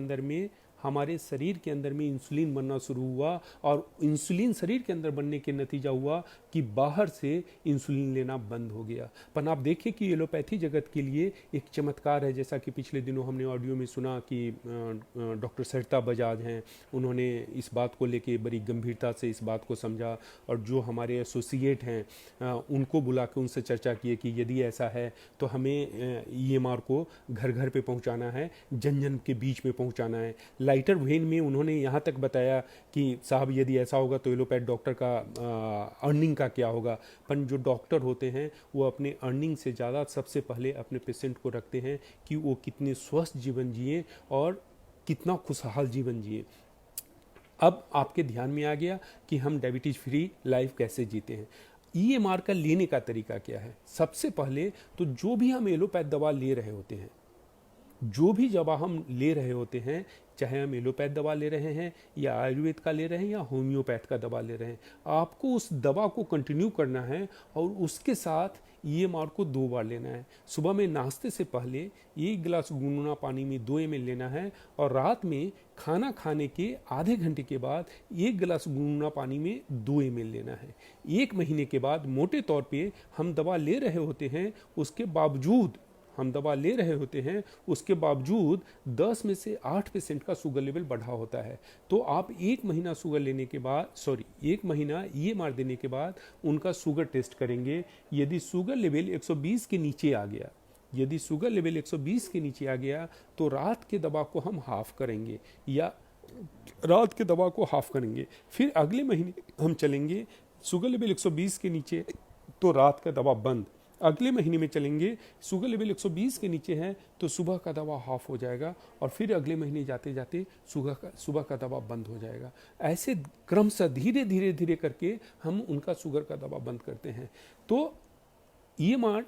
अंदर में इंसुलिन बनना शुरू हुआ, और इंसुलिन शरीर के अंदर बनने के नतीजा हुआ कि बाहर से इंसुलिन लेना बंद हो गया। पर आप देखें कि एलोपैथी जगत के लिए एक चमत्कार है, जैसा कि पिछले दिनों हमने ऑडियो में सुना कि डॉक्टर सरिता बजाज हैं, उन्होंने इस बात को लेके बड़ी गंभीरता से इस बात को समझा, और जो हमारे एसोसिएट हैं उनको बुला के उनसे चर्चा की कि यदि ऐसा है तो हमें EMR को घर घर पे पहुंचाना है, जन जन के बीच में पहुंचाना है। लाइटर वेन में उन्होंने यहाँ तक बताया कि साहब यदि ऐसा होगा तो एलोपैथ डॉक्टर का अर्निंग का क्या होगा। पर जो डॉक्टर होते हैं वो अपने अर्निंग से ज़्यादा सबसे पहले अपने पेशेंट को रखते हैं कि वो कितने स्वस्थ जीवन जिए और कितना खुशहाल जीवन जिए। अब आपके ध्यान में आ गया कि हम डायबिटीज़ फ्री लाइफ कैसे जीते हैं। EMR का लेने का तरीका क्या है। सबसे पहले तो जो भी हम एलोपैथ दवा ले रहे होते हैं, जो भी दवा हम ले रहे होते हैं, चाहे हम एलोपैथ दवा ले रहे हैं या आयुर्वेद का ले रहे हैं या होम्योपैथ का दवा ले रहे हैं, आपको उस दवा को कंटिन्यू करना है और उसके साथ EMR को 2 बार लेना है। सुबह में नाश्ते से पहले 1 गिलास गुनगुना पानी में 2 ml लेना है, और रात में खाना खाने के आधे घंटे के बाद 1 गिलास गुनगुना पानी में 2 ml लेना है। 1 महीने के बाद मोटे तौर पे हम दवा ले रहे होते हैं, उसके बावजूद 10 में से 8% का शुगर लेवल बढ़ा होता है। तो आप 1 महीना शुगर लेने के बाद 1 महीना EMR देने के बाद उनका शुगर टेस्ट करेंगे। यदि शुगर लेवल 120 के नीचे आ गया, तो रात के दवा को हम हाफ करेंगे, फिर अगले महीने हम चलेंगे, शुगर लेवल 120 के नीचे तो रात का दवा बंद। अगले महीने में चलेंगे, शुगर लेवल 120 के नीचे है तो सुबह का दवा हाफ हो जाएगा, और फिर अगले महीने जाते जाते सुबह का दवा बंद हो जाएगा। ऐसे क्रमशः धीरे करके हम उनका शुगर का दवा बंद करते हैं। तो EMR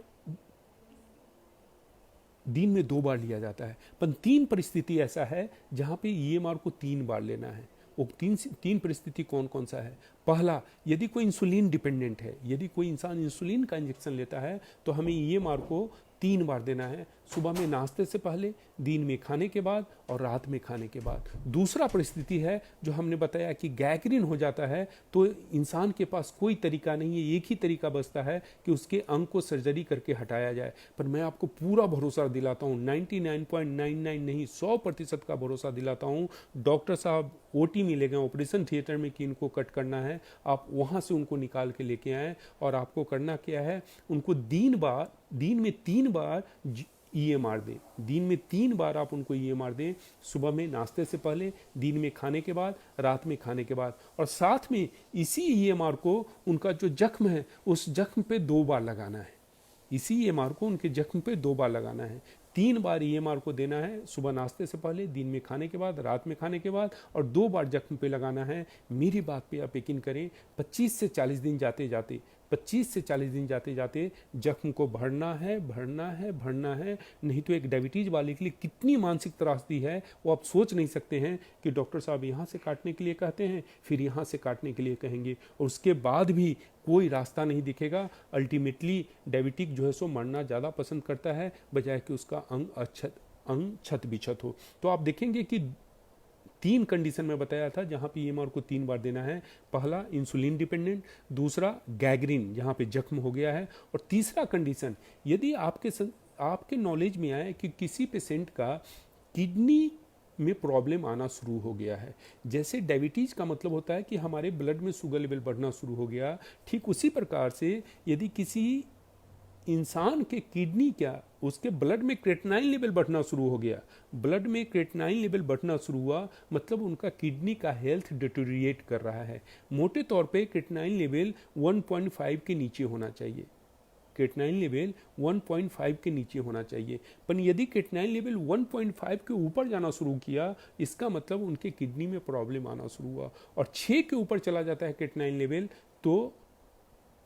दिन में 2 बार लिया जाता है, पर 3 परिस्थिति ऐसा है जहाँ पे EMR को 3 बार लेना है। वो तीन परिस्थिति कौन कौन सा है। पहला, यदि कोई इंसुलिन डिपेंडेंट है, यदि कोई इंसान इंसुलिन का इंजेक्शन लेता है तो हमें EMR को 3 बार देना है, सुबह में नाश्ते से पहले, दिन में खाने के बाद और रात में खाने के बाद। दूसरा परिस्थिति है जो हमने बताया कि गैंग्रीन हो जाता है, तो इंसान के पास कोई तरीका नहीं है, एक ही तरीका बचता है कि उसके अंग को सर्जरी करके हटाया जाए। पर मैं आपको पूरा भरोसा दिलाता हूँ, 99.99 नहीं 100% का भरोसा दिलाता हूँ, डॉक्टर साहब OT में ले गए, ऑपरेशन थिएटर में कि इनको कट करना है, आप वहाँ से उनको निकाल के लेके आएँ। और आपको करना क्या है, उनको दिन में 3 बार EMR दें। दिन में 3 बार आप उनको EMR दें, सुबह में नाश्ते से पहले, दिन में खाने के बाद, रात में खाने के बाद। और साथ में इसी EMR को उनका जो जख्म है उस जख्म पे 2 बार लगाना है। इसी EMR को उनके जख्म पे 2 बार लगाना है। 3 बार EMR को देना है, सुबह नाश्ते से पहले, दिन में खाने के बाद, रात में खाने के बाद, और 2 बार जख्म पे लगाना है। मेरी बात पे आप यकीन करें, 25 से 40 दिन जाते जाते 25 से 40 दिन जाते जाते जख्म को भरना है, भरना है, भरना है। नहीं तो एक डायबिटीज़ वाले के लिए कितनी मानसिक त्रासदी है वो आप सोच नहीं सकते हैं कि डॉक्टर साहब यहाँ से काटने के लिए कहते हैं, फिर यहाँ से काटने के लिए कहेंगे, और उसके बाद भी कोई रास्ता नहीं दिखेगा। अल्टीमेटली डायबिटिक जो है सो मरना ज़्यादा पसंद करता है बजाय कि उसका अंग छत बिछत हो। तो आप देखेंगे कि 3 कंडीशन में बताया था जहाँ पे ईएमआर को 3 बार देना है। पहला इंसुलिन डिपेंडेंट, दूसरा गैग्रीन जहाँ पे जख्म हो गया है, और तीसरा कंडीशन यदि आपके नॉलेज में आए कि किसी पेशेंट का किडनी में प्रॉब्लम आना शुरू हो गया है। जैसे डायबिटीज़ का मतलब होता है कि हमारे ब्लड में शुगर लेवल बढ़ना शुरू हो गया, ठीक उसी प्रकार से यदि किसी इंसान के किडनी क्या उसके ब्लड में क्रेटिनाइन लेवल बढ़ना शुरू हो गया, ब्लड में क्रेटिनाइन लेवल बढ़ना शुरू हुआ, मतलब उनका किडनी का हेल्थ डिटोरिएट कर रहा है। मोटे तौर पे क्रेटिनाइन लेवल 1.5 के नीचे होना चाहिए, क्रेटिनाइन लेवल 1.5 के नीचे होना चाहिए। पर यदि क्रेटिनाइन लेवल 1.5 के ऊपर जाना शुरू किया, इसका मतलब उनके किडनी में प्रॉब्लम आना शुरू हुआ, और 6 के ऊपर चला जाता है क्रेटिनाइन लेवल तो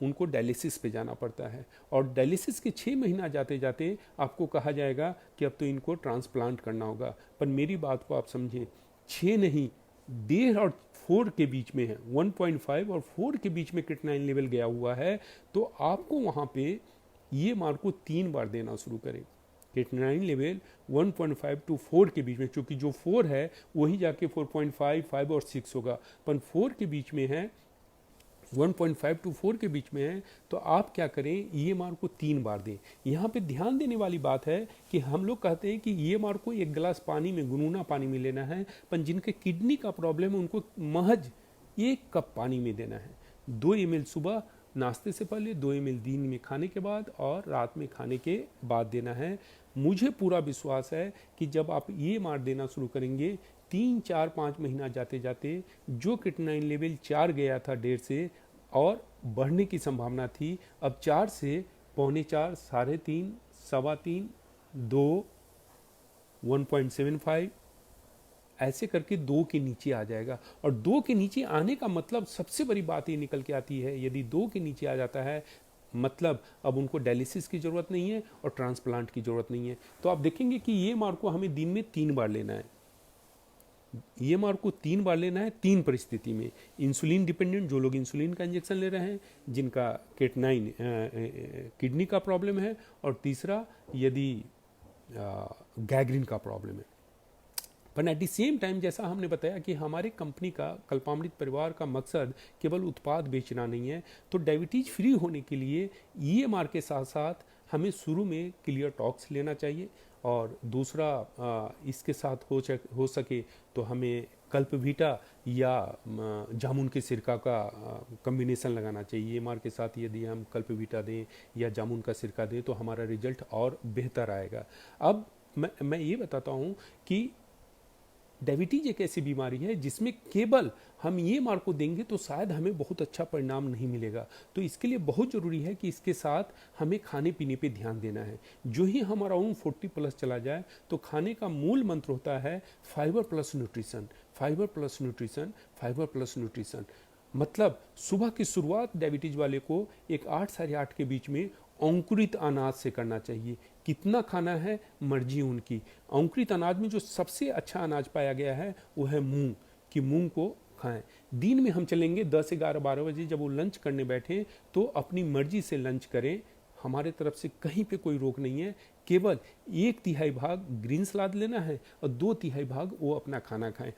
उनको डायलिसिस पे जाना पड़ता है, और डायलिसिस के 6 महीना जाते जाते आपको कहा जाएगा कि अब तो इनको ट्रांसप्लांट करना होगा। पर मेरी बात को आप समझें, 6 नहीं, 1.5 और 4 के बीच में है, 1.5 और 4 के बीच में क्रेटिनाइन लेवल गया हुआ है, तो आपको वहाँ पे ये मार को 3 बार देना शुरू करें। क्रेटिनाइन लेवल 1.5 टू 4 के बीच में, क्योंकि जो 4 है वही जाके 4.5, 5 और 6 होगा, पर 4 के बीच में है, 1.5 टू 4 के बीच में है, तो आप क्या करें, ईएमआर को 3 बार दें। यहाँ पे ध्यान देने वाली बात है कि हम लोग कहते हैं कि ईएमआर को 1 गिलास पानी में, गुनगुना पानी में लेना है, पर जिनके किडनी का प्रॉब्लम है उनको महज 1 कप पानी में देना है। 2 ml सुबह नाश्ते से पहले, 2 ml दिन में खाने के बाद, और रात में खाने के बाद देना है। मुझे पूरा विश्वास है कि जब आप ईएमआर देना शुरू करेंगे, 3, 4, 5 महीना जाते जाते जो क्रेटिनाइन लेवल 4 गया था 1.5 से और बढ़ने की संभावना थी, अब 4 से 3.25, 3.5, 3.25, 2, 1.75 ऐसे करके 2 के नीचे आ जाएगा। और 2 के नीचे आने का मतलब सबसे बड़ी बात ये निकल के आती है, यदि 2 के नीचे आ जाता है मतलब अब उनको डायलिसिस की ज़रूरत नहीं है और ट्रांसप्लांट की ज़रूरत नहीं है। तो आप देखेंगे कि ये मार को हमें दिन में 3 बार लेना है, ये मार को 3 बार लेना है 3 परिस्थिति में। इंसुलिन डिपेंडेंट, जो लोग इंसुलिन का इंजेक्शन ले रहे हैं, जिनका क्रेटिनाइन किडनी का प्रॉब्लम है, और तीसरा यदि गैग्रीन का प्रॉब्लम है। पर एट द सेम टाइम जैसा हमने बताया कि हमारे कंपनी का, कल्पामृत परिवार का मकसद केवल उत्पाद बेचना नहीं है, तो डायबिटीज फ्री होने के लिए ईएमआर के साथ साथ हमें शुरू में क्लियर टॉक्स लेना चाहिए, और दूसरा इसके साथ हो सके तो हमें कल्पवीटा या जामुन के सिरका का कम्बिनेशन लगाना चाहिए। ईएमआर के साथ यदि हम कल्पवीटा दें या जामुन का सिरका दें तो हमारा रिजल्ट और बेहतर आएगा। अब मैं ये बताता हूँ कि डायबिटीज एक ऐसी बीमारी है जिसमें केवल हम ये मार को देंगे तो शायद हमें बहुत अच्छा परिणाम नहीं मिलेगा। तो इसके लिए बहुत ज़रूरी है कि इसके साथ हमें खाने पीने पे ध्यान देना है। जो ही हमारा उम्र 40+ चला जाए तो खाने का मूल मंत्र होता है fibre plus nutrition, fibre plus nutrition, fibre plus nutrition. मतलब सुबह की शुरुआत डायबिटीज वाले को एक 8, 8:30 के बीच में अंकुरित अनाज से करना चाहिए। कितना खाना है मर्जी उनकी। अंकुरित अनाज में जो सबसे अच्छा अनाज पाया गया है वो है मूंग, कि मूंग को खाएं। दिन में हम चलेंगे 10, 11, 12 बजे जब वो लंच करने बैठे तो अपनी मर्जी से लंच करें, हमारे तरफ से कहीं पे कोई रोक नहीं है। केवल 1/3 भाग ग्रीन सलाद लेना है और 2/3 भाग वो अपना खाना खाएं।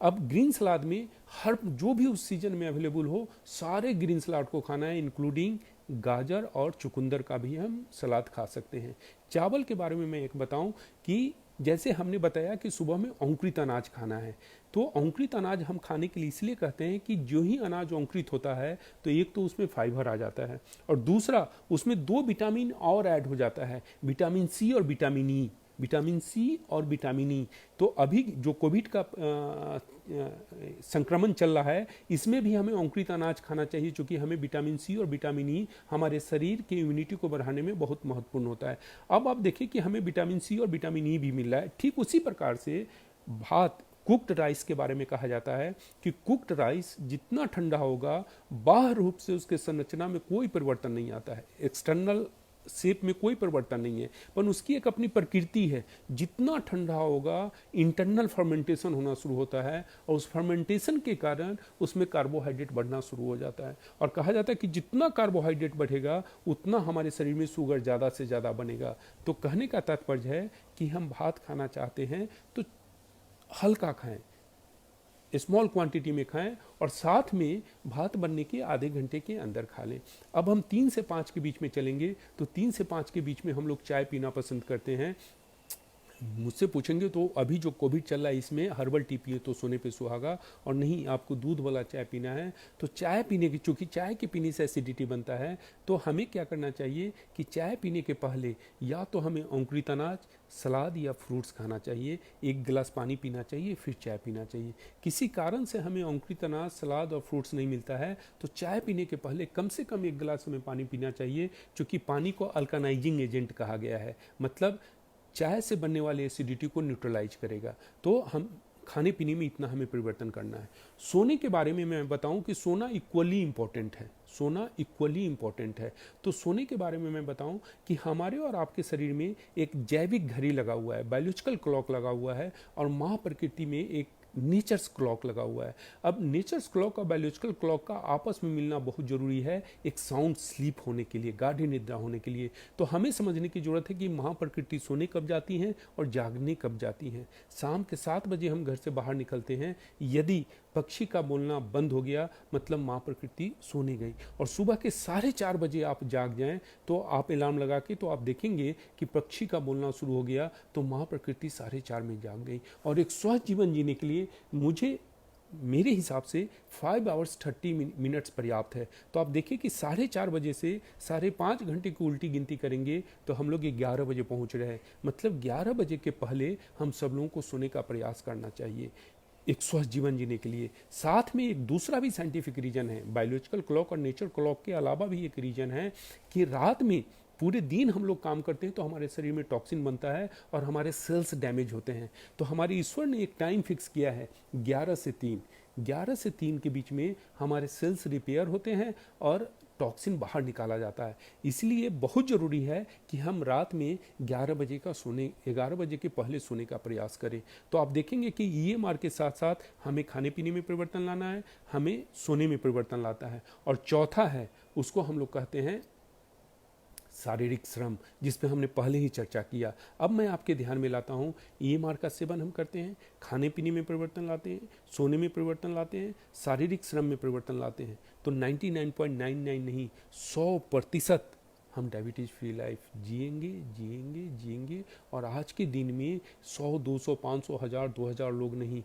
अब ग्रीन सलाद में हर जो भी उस सीजन में अवेलेबल हो सारे ग्रीन सलाद को खाना है, इंक्लूडिंग गाजर और चुकंदर का भी हम सलाद खा सकते हैं। चावल के बारे में मैं एक बताऊं कि जैसे हमने बताया कि सुबह में अंकुरित अनाज खाना है, तो अंकुरित अनाज हम खाने के लिए इसलिए कहते हैं कि जो ही अनाज अंकुरित होता है तो एक तो उसमें फाइबर आ जाता है और दूसरा उसमें 2 विटामिन और ऐड हो जाता है, विटामिन सी और विटामिन ई, विटामिन सी और विटामिन ई। तो अभी जो कोविड का संक्रमण चल रहा है इसमें भी हमें अंकुरित अनाज खाना चाहिए, क्योंकि हमें विटामिन सी और विटामिन ई हमारे शरीर के इम्यूनिटी को बढ़ाने में बहुत महत्वपूर्ण होता है। अब आप देखिए कि हमें विटामिन सी और विटामिन ई भी मिल रहा है। ठीक उसी प्रकार से भात कुक्ड राइस के बारे में कहा जाता है कि कुक्ड राइस जितना ठंडा होगा, बाह्य रूप से उसके संरचना में कोई परिवर्तन नहीं आता है, एक्सटर्नल शेप में कोई परिवर्तन नहीं है, पर उसकी एक अपनी प्रकृति है। जितना ठंडा होगा, इंटरनल फर्मेंटेशन होना शुरू होता है, और उस फर्मेंटेशन के कारण उसमें कार्बोहाइड्रेट बढ़ना शुरू हो जाता है। और कहा जाता है कि जितना कार्बोहाइड्रेट बढ़ेगा उतना हमारे शरीर में शुगर ज़्यादा से ज़्यादा बनेगा। तो कहने का तात्पर्य है कि हम भात खाना चाहते हैं तो हल्का खाएं, स्मॉल क्वांटिटी में खाएं, और साथ में भात बनने के आधे घंटे के अंदर खा लें। अब हम 3 से 5 के बीच में चलेंगे, तो 3 से 5 के बीच में हम लोग चाय पीना पसंद करते हैं। मुझसे पूछेंगे तो अभी जो कोविड चल रहा है इसमें हर्बल टी पिए तो सोने पे सुहागा, और नहीं आपको दूध वाला चाय पीना है तो चाय पीने की, चूँकि चाय के पीने से एसिडिटी बनता है, तो हमें क्या करना चाहिए कि चाय पीने के पहले या तो हमें अंकुरित अनाज, सलाद या फ्रूट्स खाना चाहिए, 1 गिलास पानी पीना चाहिए, फिर चाय पीना चाहिए। किसी कारण से हमें अंकुरित अनाज, सलाद और फ्रूट्स नहीं मिलता है तो चाय पीने के पहले कम से कम 1 गिलास हमें पानी पीना चाहिए, क्योंकि पानी को अल्कानाइजिंग एजेंट कहा गया है, मतलब चाय से बनने वाले एसिडिटी को न्यूट्रलाइज करेगा। तो हम खाने पीने में इतना हमें परिवर्तन करना है। सोने के बारे में मैं बताऊं कि सोना इक्वली इम्पोर्टेंट है, सोना इक्वली इम्पोर्टेंट है। तो सोने के बारे में मैं बताऊं कि हमारे और आपके शरीर में एक जैविक घड़ी लगा हुआ है, बायोलॉजिकल क्लॉक लगा हुआ है, और महाप्रकृति में एक नेचर्स क्लॉक लगा हुआ है। अब नेचर्स क्लॉक और बायोलॉजिकल क्लॉक का आपस में मिलना बहुत जरूरी है एक साउंड स्लीप होने के लिए, गाढ़ी निद्रा होने के लिए। तो हमें समझने की जरूरत है कि महाप्रकृति सोने कब जाती हैं और जागने कब जाती हैं। शाम के 7 बजे हम घर से बाहर निकलते हैं, यदि पक्षी का बोलना बंद हो गया मतलब माँ प्रकृति सोने गई, और सुबह के 4:30 बजे आप जाग जाएं तो आप अलार्म लगा के तो आप देखेंगे कि पक्षी का बोलना शुरू हो गया, तो माँ प्रकृति 4:30 में जाग गई। और एक स्वस्थ जीवन जीने के लिए मुझे मेरे हिसाब से 5 आवर्स 30 मिनट्स पर्याप्त है। तो आप देखिए कि 4:30 बजे से 5.5 घंटे की उल्टी गिनती करेंगे तो हम लोग 11 बजे पहुंच रहे हैं, मतलब 11 बजे के पहले हम सब लोगों को सोने का प्रयास करना चाहिए एक स्वस्थ जीवन जीने के लिए। साथ में एक दूसरा भी साइंटिफिक रीजन है, बायोलॉजिकल क्लॉक और नेचर क्लॉक के अलावा भी एक रीजन है कि रात में पूरे दिन हम लोग काम करते हैं तो हमारे शरीर में टॉक्सिन बनता है और हमारे सेल्स डैमेज होते हैं। तो हमारे ईश्वर ने एक टाइम फिक्स किया है 11 से 3 के बीच में हमारे सेल्स रिपेयर होते हैं और टॉक्सिन बाहर निकाला जाता है। इसलिए बहुत ज़रूरी है कि हम रात में 11 बजे का सोने 11 बजे के पहले सोने का प्रयास करें। तो आप देखेंगे कि ईएमआर के साथ साथ हमें खाने पीने में परिवर्तन लाना है, हमें सोने में परिवर्तन लाता है। और चौथा है, उसको हम लोग कहते हैं शारीरिक श्रम, जिसमें हमने पहले ही चर्चा किया। अब मैं आपके ध्यान में लाता हूँ, ईएमआर का सेवन हम करते हैं, खाने पीने में परिवर्तन लाते हैं, सोने में परिवर्तन लाते हैं, शारीरिक श्रम में परिवर्तन लाते हैं, तो 99.99 नहीं 100% हम डायबिटीज़ फ्री लाइफ जिएंगे। और आज के दिन में 100, 200, 500, 1000, 2000 लोग नहीं,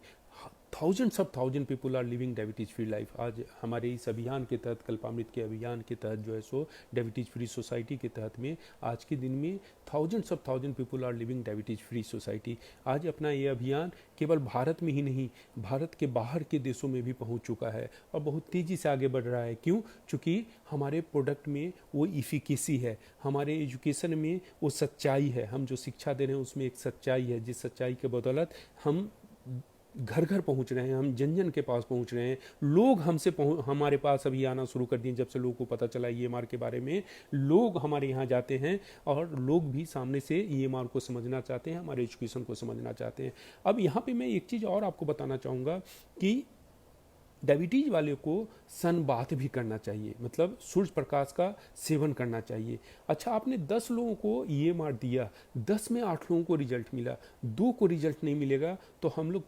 thousands of thousand people are living diabetes free life. आज हमारे इस अभियान के तहत, कल्पामृत के अभियान के तहत जो है सो डायबिटीज़ फ्री सोसाइटी के तहत में आज के दिन में thousands of thousand people are living diabetes free society. आज अपना ये अभियान केवल भारत में ही नहीं, भारत के बाहर के देशों में भी पहुंच चुका है और बहुत तेज़ी से आगे बढ़ रहा है। क्यों? चूँकि हमारे प्रोडक्ट में वो इफिकेसी है, हमारे एजुकेशन में वो सच्चाई है, हम जो शिक्षा दे रहे हैं उसमें एक सच्चाई है, जिस सच्चाई के बदौलत हम घर घर पहुंच रहे हैं, हम जन जन के पास पहुंच रहे हैं। लोग हमारे पास अभी आना शुरू कर दिए, जब से लोगों को पता चला ईएमआर के बारे में, लोग हमारे यहाँ जाते हैं और लोग भी सामने से ईएमआर को समझना चाहते हैं, हमारे एजुकेशन को समझना चाहते हैं। अब यहाँ पे मैं एक चीज़ और आपको बताना चाहूँगा कि डायबिटीज़ वाले को सनबाथ भी करना चाहिए, मतलब सूर्य प्रकाश का सेवन करना चाहिए। अच्छा, आपने 10 लोगों को ईएमआर दिया, 10 में 8 लोगों को रिजल्ट मिला, 2 को रिजल्ट नहीं मिलेगा, तो हम लोग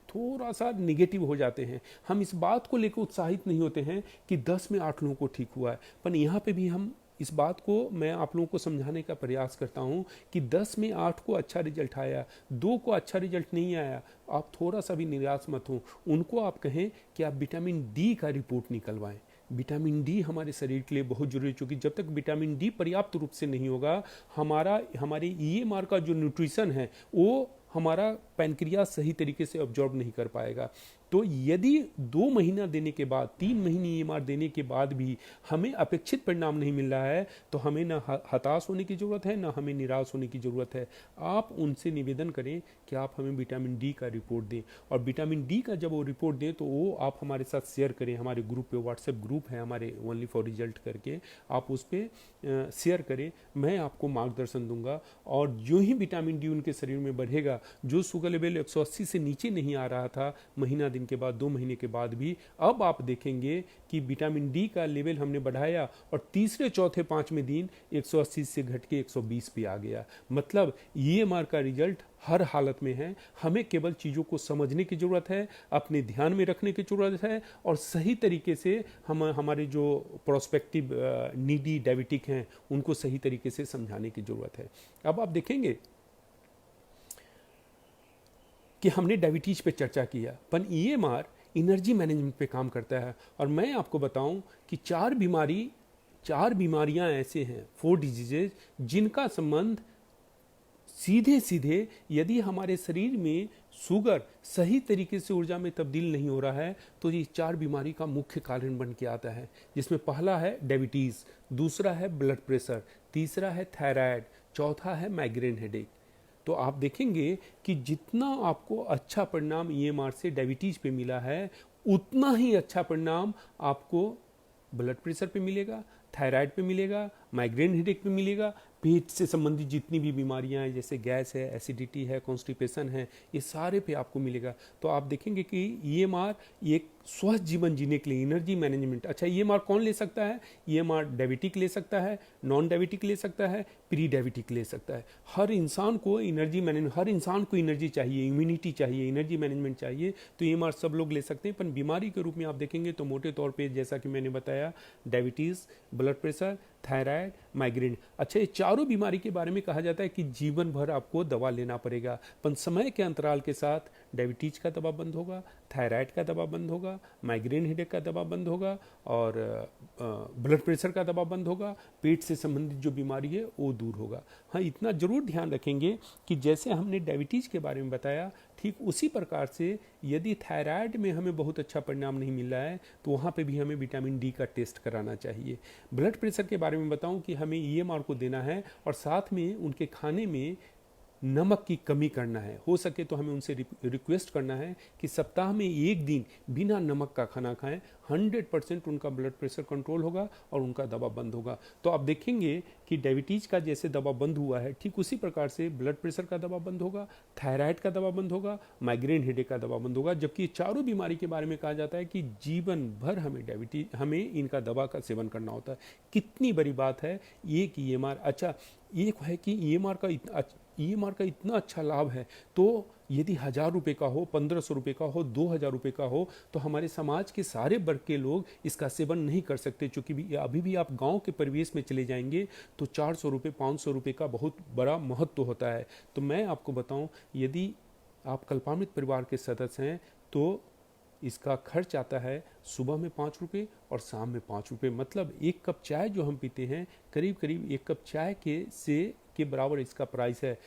थोड़ा सा निगेटिव हो जाते हैं। हम इस बात को लेकर उत्साहित नहीं होते हैं कि 10 में 8 लोगों को ठीक हुआ है। पर यहाँ पे भी हम इस बात को मैं आप लोगों को समझाने का प्रयास करता हूँ कि 10 में 8 को अच्छा रिजल्ट आया, 2 को अच्छा रिजल्ट नहीं आया, आप थोड़ा सा भी निराश मत हो। उनको आप कहें कि आप विटामिन डी का रिपोर्ट निकलवाएं। विटामिन डी हमारे शरीर के लिए बहुत जरूरी है, क्योंकि जब तक विटामिन डी पर्याप्त रूप से नहीं होगा, हमारे ईएमआर का जो न्यूट्रिशन है वो हमारा पैनक्रियाज सही तरीके से ऑब्जॉर्ब नहीं कर पाएगा। तो यदि 2 महीना देने के बाद, 3 महीने ईएमआर देने के बाद भी हमें अपेक्षित परिणाम नहीं मिल रहा है, तो हमें न हताश होने की ज़रूरत है, न हमें निराश होने की ज़रूरत है। आप उनसे निवेदन करें कि आप हमें विटामिन डी का रिपोर्ट दें, और विटामिन डी का जब वो रिपोर्ट दें तो वो आप हमारे साथ शेयर करें। हमारे ग्रुप पे, व्हाट्सएप ग्रुप है हमारे ओनली फॉर रिजल्ट करके, आप उस पर शेयर करें, मैं आपको मार्गदर्शन दूंगा। और जो ही विटामिन डी उनके शरीर में बढ़ेगा, जो शुगर लेवल 180 से नीचे नहीं आ रहा था महीना दिन के बाद, 2 महीने के बाद भी, अब आप देखेंगे कि विटामिन डी का लेवल हमने बढ़ाया और तीसरे, चौथे, 5वें दिन 180 से घट के 120 पे आ गया। मतलब ईएमआर का रिजल्ट हर हालत में है। हमें केवल चीज़ों को समझने की ज़रूरत है, अपने ध्यान में रखने की ज़रूरत है, और सही तरीके से हम हमारे जो प्रोस्पेक्टिव नीडी डायबिटिक हैं उनको सही तरीके से समझाने की ज़रूरत है। अब आप देखेंगे कि हमने डायबिटीज पे चर्चा किया, पर ईएमआर एनर्जी मैनेजमेंट पे काम करता है। और मैं आपको बताऊं कि 4 बीमारियां ऐसे हैं, 4 डिजीजेज, जिनका संबंध सीधे सीधे, यदि हमारे शरीर में शुगर सही तरीके से ऊर्जा में तब्दील नहीं हो रहा है, तो ये 4 बीमारी का मुख्य कारण बन के आता है। जिसमें पहला है डायबिटीज़, दूसरा है ब्लड प्रेशर, तीसरा है थायराइड, चौथा है माइग्रेन हेडेक। तो आप देखेंगे कि जितना आपको अच्छा परिणाम ईएमआर से डायबिटीज पे मिला है, उतना ही अच्छा परिणाम आपको ब्लड प्रेशर पे मिलेगा, थायराइड पे मिलेगा, माइग्रेन हेडेक पे मिलेगा। पेट से संबंधित जितनी भी बीमारियां हैं, जैसे गैस है, एसिडिटी है, कॉन्स्टिपेशन है, ये सारे पे आपको मिलेगा। तो आप देखेंगे कि ईएमआर एक स्वस्थ जीवन जीने के लिए, एनर्जी मैनेजमेंट, अच्छा ईएमआर कौन ले सकता है? ईएमआर डायबिटिक ले सकता है, नॉन डायबिटिक ले सकता है, प्री डायबिटिक ले सकता है। हर इंसान को एनर्जी मैनेजमेंट, हर इंसान को एनर्जी चाहिए, इम्यूनिटी चाहिए, एनर्जी मैनेजमेंट चाहिए, तो ईएमआर सब लोग ले सकते हैं। पर बीमारी के रूप में आप देखेंगे तो मोटे तौर पर, जैसा कि मैंने बताया, diabetes, blood pressure, thyroid, migraine. अच्छा, ये चारों बीमारी के बारे में कहा जाता है कि जीवन भर आपको दवा लेना पड़ेगा, पर समय के अंतराल के साथ डायबिटीज का दवा बंद होगा, थायराइड का दवा बंद होगा, माइग्रेन हेडेक का दवा बंद होगा, और ब्लड प्रेशर का दवा बंद होगा, पेट से संबंधित जो बीमारी है वो दूर होगा। हाँ, इतना जरूर ध्यान रखेंगे कि जैसे हमने डायबिटीज के बारे में बताया, ठीक उसी प्रकार से यदि थायराइड में हमें बहुत अच्छा परिणाम नहीं मिल रहा है, तो वहाँ पे भी हमें विटामिन डी का टेस्ट कराना चाहिए। ब्लड प्रेशर के बारे में बताऊं कि हमें ईएमआर को देना है, और साथ में उनके खाने में नमक की कमी करना है। हो सके तो हमें उनसे रिक्वेस्ट करना है कि सप्ताह में 1 दिन बिना नमक का खाना खाएं। 100% उनका ब्लड प्रेशर कंट्रोल होगा और उनका दवा बंद होगा। तो आप देखेंगे कि डायबिटीज़ का जैसे दवा बंद हुआ है, ठीक उसी प्रकार से ब्लड प्रेशर का दवा बंद होगा, थायराइड का दवा बंद होगा, माइग्रेन हेडेक का दवा बंद होगा। जबकि चारों बीमारी के बारे में कहा जाता है कि जीवन भर हमें इनका दवा का सेवन करना होता है। कितनी बड़ी बात है ये कि ईएमआर, अच्छा एक है कि ईएमआर का इतना अच्छा लाभ है, तो यदि 1000 रुपये का हो, 1500 रुपये का हो, 2000 रुपये का हो, तो हमारे समाज के सारे वर्ग के लोग इसका सेवन नहीं कर सकते। चूँकि अभी भी आप गांव के परिवेश में चले जाएंगे तो 400 रुपये, 500 रुपये का बहुत बड़ा महत्व होता है। तो मैं आपको बताऊं, यदि आप कल्पामृत परिवार के सदस्य हैं तो इसका खर्च आता है सुबह में 5 रुपये और शाम में 5 रुपये। मतलब 1 कप चाय जो हम पीते हैं, करीब करीब 1 कप चाय के बराबर इसका प्राइस है।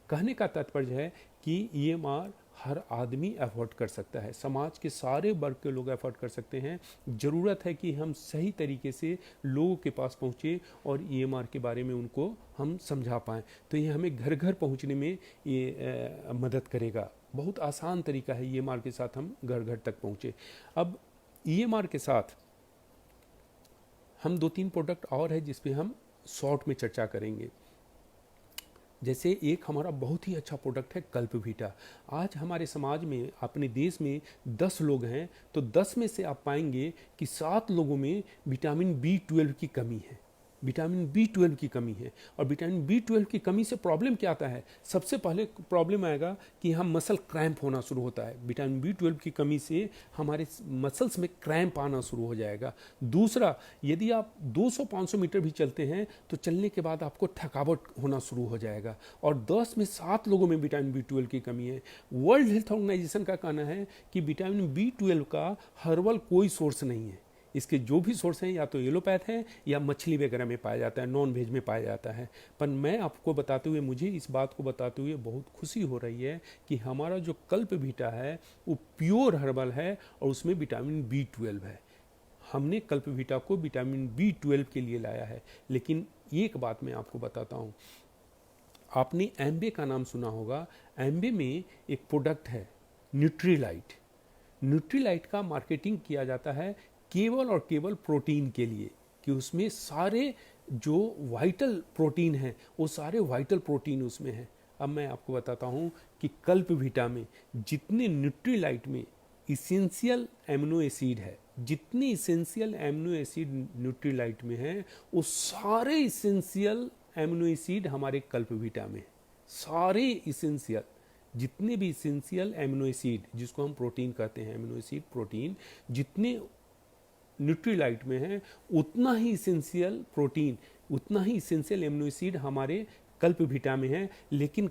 कहने का तात्पर्य है कि ईएमआर हर आदमी अफोर्ड कर सकता है, समाज के सारे वर्ग के लोग अफोर्ड कर सकते हैं। ज़रूरत है कि हम सही तरीके से लोगों के पास पहुँचे और ईएमआर के बारे में उनको हम समझा पाएँ। तो ये हमें घर घर पहुँचने में ये मदद करेगा। बहुत आसान तरीका है ईएमआर के साथ हम घर घर तक पहुँचे। अब ईएमआर के साथ हम 2-3 प्रोडक्ट और है जिस पे हम शॉर्ट में चर्चा करेंगे। जैसे एक हमारा बहुत ही अच्छा प्रोडक्ट है कल्पवीटा। आज हमारे समाज में, अपने देश में 10 लोग हैं, तो 10 में से आप पाएंगे कि 7 लोगों में विटामिन B12 की कमी है। विटामिन B12 की कमी है। और विटामिन B12 की कमी से प्रॉब्लम क्या आता है? सबसे पहले प्रॉब्लम आएगा कि हम मसल क्रैम्प होना शुरू होता है। विटामिन B12 की कमी से हमारे मसल्स में क्रैम्प आना शुरू हो जाएगा। दूसरा, यदि आप 200-500 मीटर भी चलते हैं तो चलने के बाद आपको थकावट होना शुरू हो जाएगा। और 10 में 7 लोगों में विटामिन B12 की कमी है। वर्ल्ड हेल्थ ऑर्गेनाइजेशन का कहना है कि विटामिन B12 का हर्बल कोई सोर्स नहीं है। इसके जो भी सोर्स हैं या तो एलोपैथ हैं या मछली वगैरह में पाया जाता है, नॉन वेज में पाया जाता है। पर मैं आपको बताते हुए, मुझे इस बात को बताते हुए बहुत खुशी हो रही है कि हमारा जो कल्पवीटा है वो प्योर हर्बल है और उसमें विटामिन B12 है। हमने कल्पवीटा को विटामिन B12 के लिए लाया है। लेकिन एक बात मैं आपको बताता हूँ, आपने एम्बे का नाम सुना होगा। एम्बे में एक प्रोडक्ट है न्यूट्रीलाइट। न्यूट्रीलाइट का मार्केटिंग किया जाता है केवल और केवल प्रोटीन के लिए, कि उसमें सारे जो वाइटल प्रोटीन हैं वो सारे वाइटल प्रोटीन उसमें हैं। अब मैं आपको बताता हूँ कि कल्पवीटा में जितने न्यूट्रीलाइट में इसेंशियल एमिनो एसिड है, जितने इसेंशियल एमिनो एसिड न्यूट्रीलाइट में है, वो सारे इसेंशियल एमिनो एसिड हमारे कल्पवीटा में। सारे इसेंशियल, जितने भी इसेंशियल एमिनो एसिड, जिसको हम प्रोटीन कहते हैं, एमिनो एसिड प्रोटीन, जितने न्यूट्रीलाइट में है, उतना ही इसेंशियल प्रोटीन, उतना ही इसेंशियल एमिनो एसिड हमारे कल्पवीटा में है। लेकिन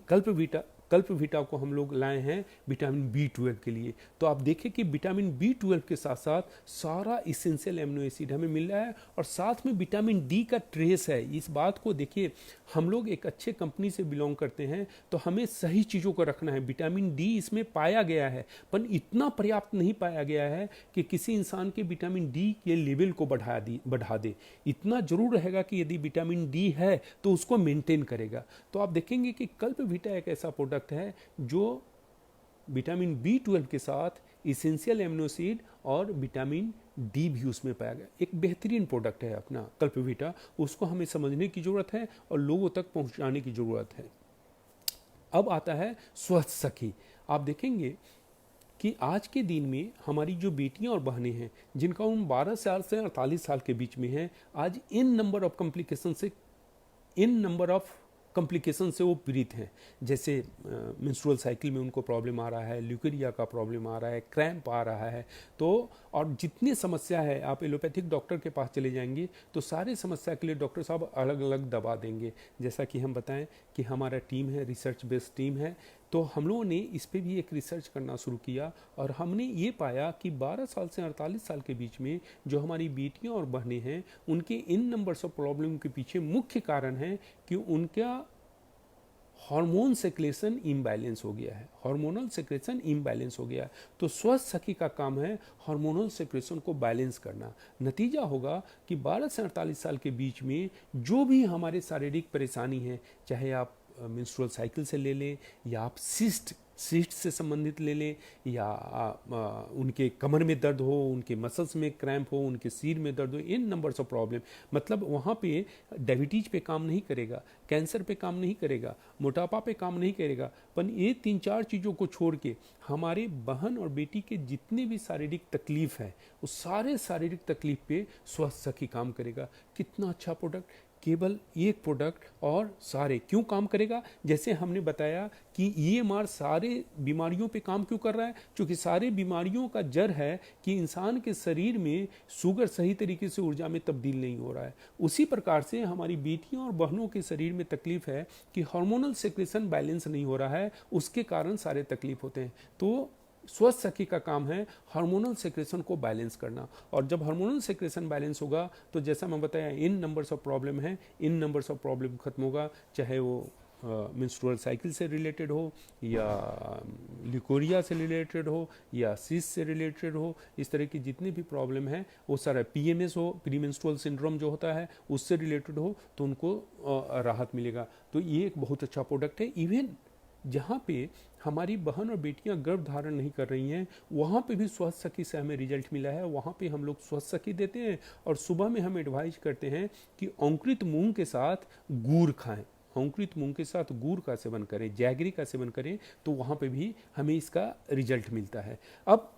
कल्पवीटा को हम लोग लाए हैं विटामिन B12 के लिए। तो आप देखें कि विटामिन B12 के साथ साथ सारा इसेंशियल एमिनो एसिड हमें मिल रहा है और साथ में विटामिन D का ट्रेस है। इस बात को देखिए, हम लोग एक अच्छे कंपनी से बिलोंग करते हैं तो हमें सही चीज़ों को रखना है। विटामिन D इसमें पाया गया है, पर इतना पर्याप्त नहीं पाया गया है कि किसी इंसान के विटामिन D के लेवल को बढ़ा दे। इतना जरूर रहेगा कि यदि विटामिन D है तो उसको मेंटेन करेगा। तो आप देखेंगे कि कल्पवीटा एक ऐसा प्रोडक्ट है जो विटामिन B12 के साथ इसेंशियल एमिनो एसिड और विटामिन D भी उसमें पाया गया। एक बेहतरीन प्रोडक्ट है अपना कल्पवीटा, उसको हमें समझने की जरूरत है और लोगों तक पहुंचाने की जरूरत है। अब आता है स्वस्थ सखी। आप देखेंगे कि आज के दिन में हमारी जो बेटियां और बहनें हैं जिनका उम्र 12 साल से 48 साल के बीच में है, आज इन नंबर ऑफ कॉम्प्लिकेशन से वो पीड़ित हैं। जैसे मेंस्ट्रुअल साइकिल में उनको प्रॉब्लम आ रहा है, ल्यूकेरिया का प्रॉब्लम आ रहा है, क्रैम्प आ रहा है। तो और जितनी समस्या है, आप एलोपैथिक डॉक्टर के पास चले जाएंगे तो सारे समस्या के लिए डॉक्टर साहब अलग अलग दवा देंगे। जैसा कि हम बताएं कि हमारा टीम है, रिसर्च बेस्ड टीम है, तो हम लोगों ने इस पे भी एक रिसर्च करना शुरू किया और हमने ये पाया कि 12 साल से 48 साल के बीच में जो हमारी बेटियां और बहनें हैं, उनके इन नंबर्स ऑफ प्रॉब्लम के पीछे मुख्य कारण है कि उनका हार्मोन सेक्रेशन इम्बैलेंस हो गया है, हार्मोनल सेक्रेशन इम्बैलेंस हो गया है। तो स्वस्थ सखी का काम है हार्मोनल सेक्रेशन को बैलेंस करना। नतीजा होगा कि 12 से 48 साल के बीच में जो भी हमारे शारीरिक परेशानी है, चाहे आप मेंस्ट्रुअल साइकिल से ले लें या आप सिस्ट से संबंधित ले लें, या उनके कमर में दर्द हो, उनके मसल्स में क्रैम्प हो, उनके सिर में दर्द हो, इन नंबर्स ऑफ प्रॉब्लम, मतलब वहाँ पे डायबिटीज पे काम नहीं करेगा, कैंसर पे काम नहीं करेगा, मोटापा पे काम नहीं करेगा, पर ये 3-4 चीज़ों को छोड़ के हमारे बहन और बेटी के जितने भी शारीरिक तकलीफ है, उस सारे शारीरिक तकलीफ पे स्वस्थ सखी काम करेगा। कितना अच्छा प्रोडक्ट, केवल एक प्रोडक्ट और सारे क्यों काम करेगा। जैसे हमने बताया कि EMR सारे बीमारियों पे काम क्यों कर रहा है, क्योंकि सारे बीमारियों का जड़ है कि इंसान के शरीर में शुगर सही तरीके से ऊर्जा में तब्दील नहीं हो रहा है। उसी प्रकार से हमारी बेटियों और बहनों के शरीर में तकलीफ है कि हार्मोनल सेक्रेशन बैलेंस नहीं हो रहा है, उसके कारण सारे तकलीफ होते हैं। तो स्वस्थ सखी का काम है हार्मोनल सेक्रेशन को बैलेंस करना, और जब हार्मोनल सेक्रेशन बैलेंस होगा तो जैसा मैं बताया, इन नंबर्स ऑफ प्रॉब्लम है, इन नंबर्स ऑफ प्रॉब्लम खत्म होगा, चाहे वो मेंस्ट्रुअल साइकिल से रिलेटेड हो या ल्यूकोरिया से रिलेटेड हो या सिस्ट से रिलेटेड हो। इस तरह की जितनी भी प्रॉब्लम है, वो सारा PMS हो, प्री मेंस्ट्रुअल सिंड्रोम जो होता है, उससे रिलेटेड हो, तो उनको राहत मिलेगा। तो ये एक बहुत अच्छा प्रोडक्ट है। इवन जहाँ पे हमारी बहन और बेटियां गर्भ धारण नहीं कर रही हैं, वहाँ पे भी स्वस्थ सखी से हमें रिजल्ट मिला है। वहाँ पे हम लोग स्वस्थ सखी देते हैं और सुबह में हम एडवाइज करते हैं कि अंकुरित मूंग के साथ गुड़ खाएं, अंकुरित मूंग के साथ गुड़ का सेवन करें, जैगरी का सेवन करें, तो वहाँ पे भी हमें इसका रिजल्ट मिलता है। अब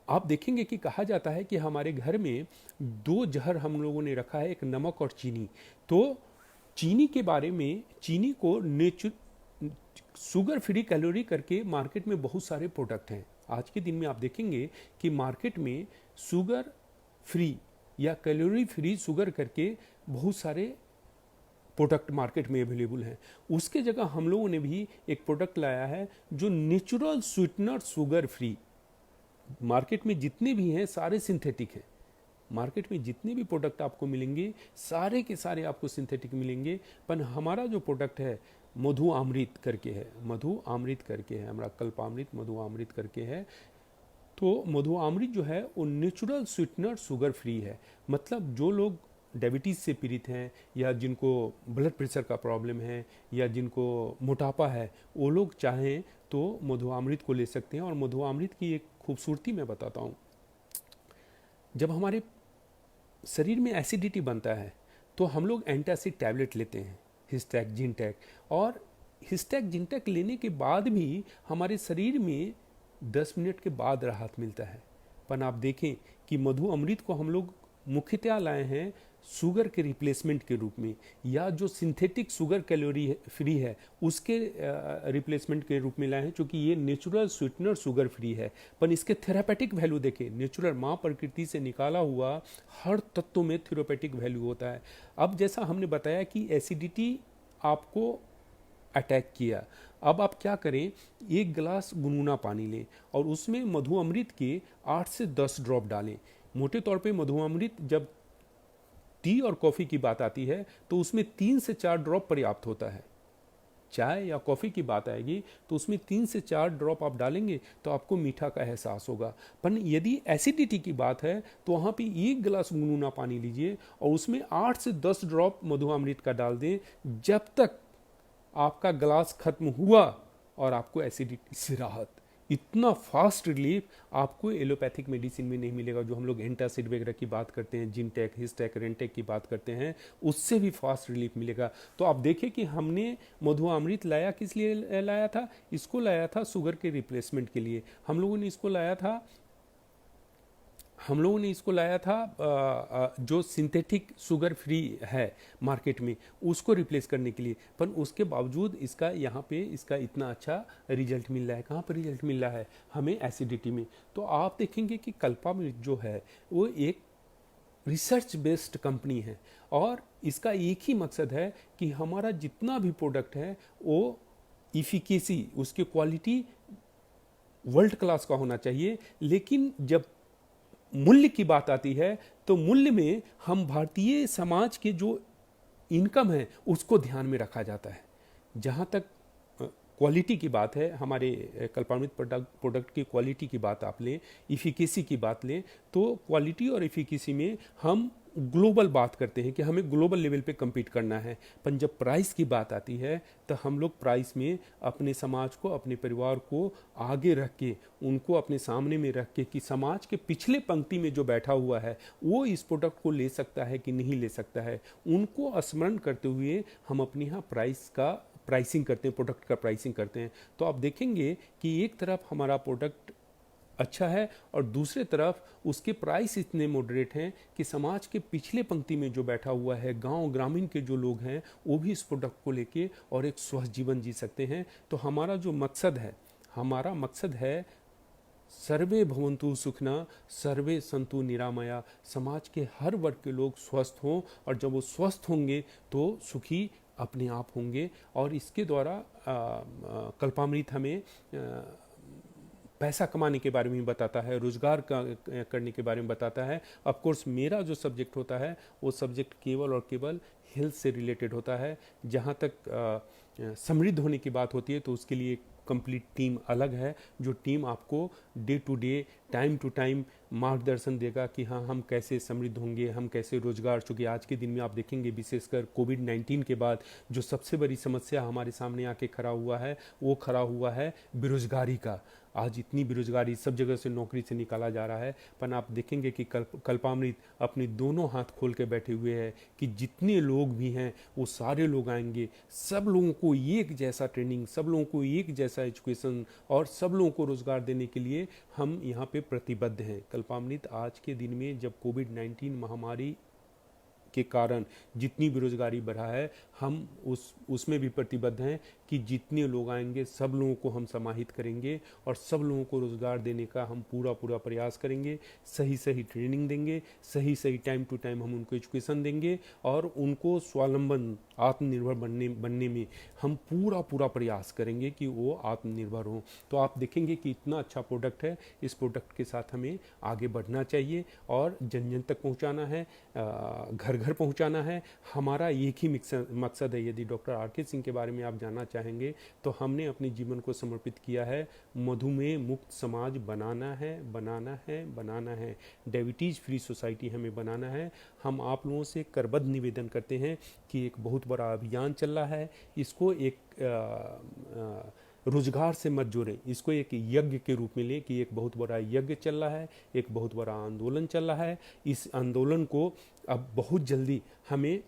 आप देखेंगे कि कहा जाता है कि हमारे घर में 2 जहर हम लोगों ने रखा है, एक नमक और चीनी। तो चीनी के बारे में, चीनी को शुगर फ्री कैलोरी करके मार्केट में बहुत सारे प्रोडक्ट हैं। आज के दिन में आप देखेंगे कि मार्केट में शुगर फ्री या कैलोरी फ्री शुगर करके बहुत सारे प्रोडक्ट मार्केट में अवेलेबल हैं। उसके जगह हम लोगों ने भी एक प्रोडक्ट लाया है जो natural sweetener sugar free, market में जितने भी हैं सारे सिंथेटिक हैं। मार्केट में जितने भी प्रोडक्ट आपको मिलेंगे सारे के सारे आपको सिंथेटिक मिलेंगे। पर हमारा जो प्रोडक्ट है मधु अमृत करके है, मधु अमृत करके है, हमारा कल्पामृत मधु अमृत करके है। तो मधु अमृत जो है वो नेचुरल स्वीटनर, शुगर फ्री है। मतलब जो लोग डायबिटीज़ से पीड़ित हैं या जिनको ब्लड प्रेशर का प्रॉब्लम है या जिनको मोटापा है, वो लोग चाहें तो मधु अमृत को ले सकते हैं। और मधु अमृत की एक खूबसूरती मैं बताता हूँ। जब हमारे शरीर में एसिडिटी बनता है तो हम लोग एंटासिड टैबलेट लेते हैं, हिस्टैक जिनटेक, और हिस्टैक जिनटेक लेने के बाद भी हमारे शरीर में 10 मिनट के बाद राहत मिलता है। पर आप देखें कि मधु अमृत को हम लोग मुख्यतः लाए हैं शुगर के रिप्लेसमेंट के रूप में, या जो सिंथेटिक शुगर कैलोरी फ्री है उसके रिप्लेसमेंट के रूप में लाए हैं, क्योंकि ये नेचुरल स्वीटनर शुगर फ्री है। पर इसके थेरापेटिक वैल्यू देखें, नेचुरल माँ प्रकृति से निकाला हुआ हर तत्व में थेरापेटिक वैल्यू होता है। अब जैसा हमने बताया कि एसिडिटी आपको अटैक किया, अब आप क्या करें, 1 गिलास गुनगुना पानी लें और उसमें मधु अमृत के 8 से 10 ड्रॉप डालें। मोटे तौर पे मधु अमृत जब टी और कॉफ़ी की बात आती है तो उसमें 3 से 4 ड्रॉप पर्याप्त होता है। चाय या कॉफ़ी की बात आएगी तो उसमें 3 से 4 ड्रॉप आप डालेंगे तो आपको मीठा का एहसास होगा। पर यदि एसिडिटी की बात है तो वहाँ पे 1 गिलास गुनगुना पानी लीजिए और उसमें 8 से 10 ड्रॉप मधु अमृत का डाल दें। जब तक आपका गिलास खत्म हुआ और आपको एसिडिटी से राहत, इतना फास्ट रिलीफ आपको एलोपैथिक मेडिसिन में नहीं मिलेगा। जो हम लोग एंटासिड वगैरह की बात करते हैं, जिनटेक, हिस्टैक, रेंटेक की बात करते हैं, उससे भी फास्ट रिलीफ मिलेगा। तो आप देखिए कि हमने मधु अमृत लाया किस लिए लाया था, इसको लाया था शुगर के रिप्लेसमेंट के लिए। हम लोगों ने इसको लाया था जो सिंथेटिक शुगर फ्री है मार्केट में, उसको रिप्लेस करने के लिए। पर उसके बावजूद इसका यहाँ पे इसका इतना अच्छा रिजल्ट मिल रहा है। कहाँ पर रिजल्ट मिल रहा है? हमें एसिडिटी में। तो आप देखेंगे कि कल्पामृत जो है वो एक रिसर्च बेस्ड कंपनी है और इसका एक ही मकसद है कि हमारा जितना भी प्रोडक्ट है वो इफिकेसी, उसकी क्वालिटी वर्ल्ड क्लास का होना चाहिए। लेकिन जब मूल्य की बात आती है तो मूल्य में हम भारतीय समाज के जो इनकम है उसको ध्यान में रखा जाता है। जहाँ तक क्वालिटी की बात है, हमारे कल्पामृत प्रोडक्ट की क्वालिटी की बात आप लें, इफिकेसी की बात लें, तो क्वालिटी और इफिकेसी में हम ग्लोबल बात करते हैं कि हमें ग्लोबल लेवल पे कम्पीट करना है। पर जब प्राइस की बात आती है तो हम लोग प्राइस में अपने समाज को, अपने परिवार को आगे रख के, उनको अपने सामने में रख के कि समाज के पिछले पंक्ति में जो बैठा हुआ है वो इस प्रोडक्ट को ले सकता है कि नहीं ले सकता है, उनको स्मरण करते हुए हम अपने यहाँ प्राइसिंग करते हैं, प्रोडक्ट का प्राइसिंग करते हैं। तो आप देखेंगे कि एक तरफ हमारा प्रोडक्ट अच्छा है और दूसरे तरफ उसके प्राइस इतने मॉडरेट हैं कि समाज के पिछले पंक्ति में जो बैठा हुआ है, गांव ग्रामीण के जो लोग हैं, वो भी इस प्रोडक्ट को लेके और एक स्वस्थ जीवन जी सकते हैं। तो हमारा जो मकसद है सर्वे भवन्तु सुखिनः सर्वे सन्तु निरामया। समाज के हर वर्ग के लोग स्वस्थ हों और जब वो स्वस्थ होंगे तो सुखी अपने आप होंगे। और इसके द्वारा कल्पामृत हमें पैसा कमाने के बारे में बताता है, रोजगार करने के बारे में बताता है। ऑफ कोर्स मेरा जो सब्जेक्ट होता है वो सब्जेक्ट केवल और केवल हेल्थ से रिलेटेड होता है। जहाँ तक समृद्ध होने की बात होती है तो उसके लिए कंप्लीट टीम अलग है, जो टीम आपको day to day, time to time मार्गदर्शन देगा कि हाँ हम कैसे समृद्ध होंगे, हम कैसे रोजगार। चूँकि आज के दिन में आप देखेंगे विशेषकर कोविड-19 के बाद जो सबसे बड़ी समस्या हमारे सामने आके खड़ा हुआ है वो खड़ा हुआ है बेरोजगारी का। आज इतनी बेरोजगारी, सब जगह से नौकरी से निकाला जा रहा है। पर आप देखेंगे कि कल्पामृत अपने दोनों हाथ खोल के बैठे हुए हैं कि जितने लोग भी हैं वो सारे लोग आएंगे, सब लोगों को एक जैसा ट्रेनिंग, सब लोगों को एक जैसा एजुकेशन और सब लोगों को रोजगार देने के लिए हम यहाँ पे प्रतिबद्ध हैं। कल्पामृत आज के दिन में जब कोविड-19 महामारी के कारण जितनी बेरोजगारी बढ़ा है, हम उसमें भी प्रतिबद्ध हैं कि जितने लोग आएंगे सब लोगों को हम समाहित करेंगे और सब लोगों को रोज़गार देने का हम पूरा पूरा प्रयास करेंगे। सही सही ट्रेनिंग देंगे, सही सही टाइम टू टाइम हम उनको एजुकेशन देंगे और उनको स्वावलंबन आत्मनिर्भर बनने में हम पूरा पूरा प्रयास करेंगे कि वो आत्मनिर्भर हों। तो आप देखेंगे कि इतना अच्छा प्रोडक्ट है, इस प्रोडक्ट के साथ हमें आगे बढ़ना चाहिए और जन जन तक पहुंचाना है, घर घर पहुंचाना है। हमारा एक ही मकसद है। यदि डॉक्टर आर के सिंह के बारे में आप जानना चाहेंगे तो हमने अपने जीवन को समर्पित किया है, मधुमेह मुक्त समाज बनाना है, बनाना है, बनाना है। डायबिटीज़ फ्री सोसाइटी हमें बनाना है। हम आप लोगों से करबद्ध निवेदन करते हैं कि एक बहुत बड़ा अभियान चल रहा है, इसको एक रोजगार से मत जोड़ें, इसको एक यज्ञ के रूप में लें कि एक बहुत बड़ा यज्ञ चल रहा है, एक बहुत बड़ा आंदोलन चल रहा है। इस आंदोलन को अब बहुत जल्दी हमें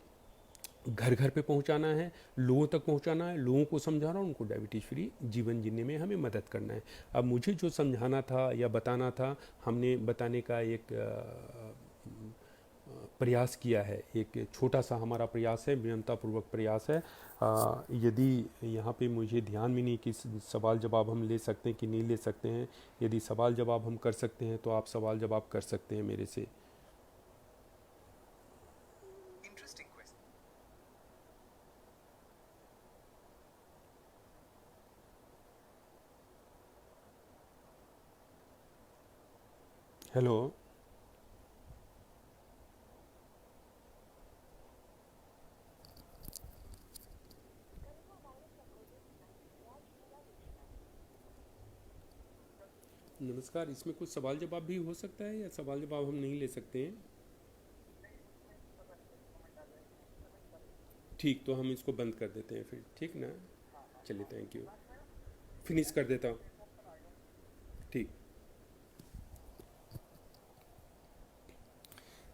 घर घर पे पहुंचाना है, लोगों तक पहुंचाना है, लोगों को समझाना है, उनको डायबिटीज़ फ्री जीवन जीने में हमें मदद करना है। अब मुझे जो समझाना था या बताना था, हमने बताने का एक प्रयास किया है। एक छोटा सा हमारा प्रयास है, विनम्रतापूर्वक प्रयास है। यदि यहाँ पे मुझे ध्यान में नहीं कि सवाल जवाब हम ले सकते हैं कि नहीं ले सकते हैं। यदि सवाल जवाब हम कर सकते हैं तो आप सवाल जवाब कर सकते हैं मेरे से। हेलो। नमस्कार, इसमें कुछ सवाल जवाब भी हो सकता है या सवाल जवाब हम नहीं ले सकते हैं? ठीक, तो हम इसको बंद कर देते हैं फिर, ठीक ना? चलिए, थैंक यू। फिनिश कर देता हूँ। ठीक।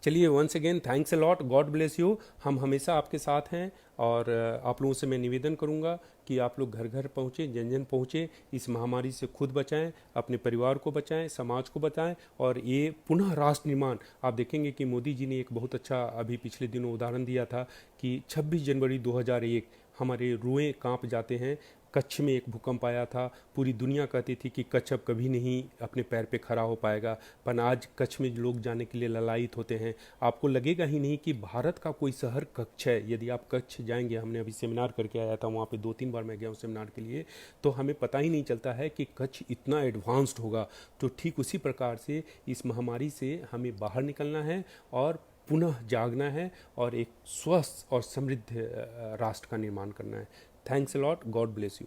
चलिए, once again thanks a lot, God bless you. हम हमेशा आपके साथ हैं और आप लोगों से मैं निवेदन करूंगा कि आप लोग घर घर पहुँचें, जन जन पहुँचें, इस महामारी से खुद बचाएं, अपने परिवार को बचाएं, समाज को बचाएं और ये पुनः राष्ट्र निर्माण। आप देखेंगे कि मोदी जी ने एक बहुत अच्छा अभी पिछले दिनों उदाहरण दिया था कि 26 जनवरी 2001 हमारे रुएं कांप जाते हैं। कच्छ में एक भूकंप आया था, पूरी दुनिया कहती थी कि कच्छ अब कभी नहीं अपने पैर पे खड़ा हो पाएगा, पर आज कच्छ में लोग जाने के लिए ललायित होते हैं। आपको लगेगा ही नहीं कि भारत का कोई शहर कच्छ है। यदि आप कच्छ जाएंगे, हमने अभी सेमिनार करके आया था, वहाँ पे 2-3 बार मैं गया हूँ सेमिनार के लिए, तो हमें पता ही नहीं चलता है कि कच्छ इतना एडवांस्ड होगा। तो ठीक उसी प्रकार से इस महामारी से हमें बाहर निकलना है और पुनः जागना है और एक स्वस्थ और समृद्ध राष्ट्र का निर्माण करना है। Thanks a lot, God bless you.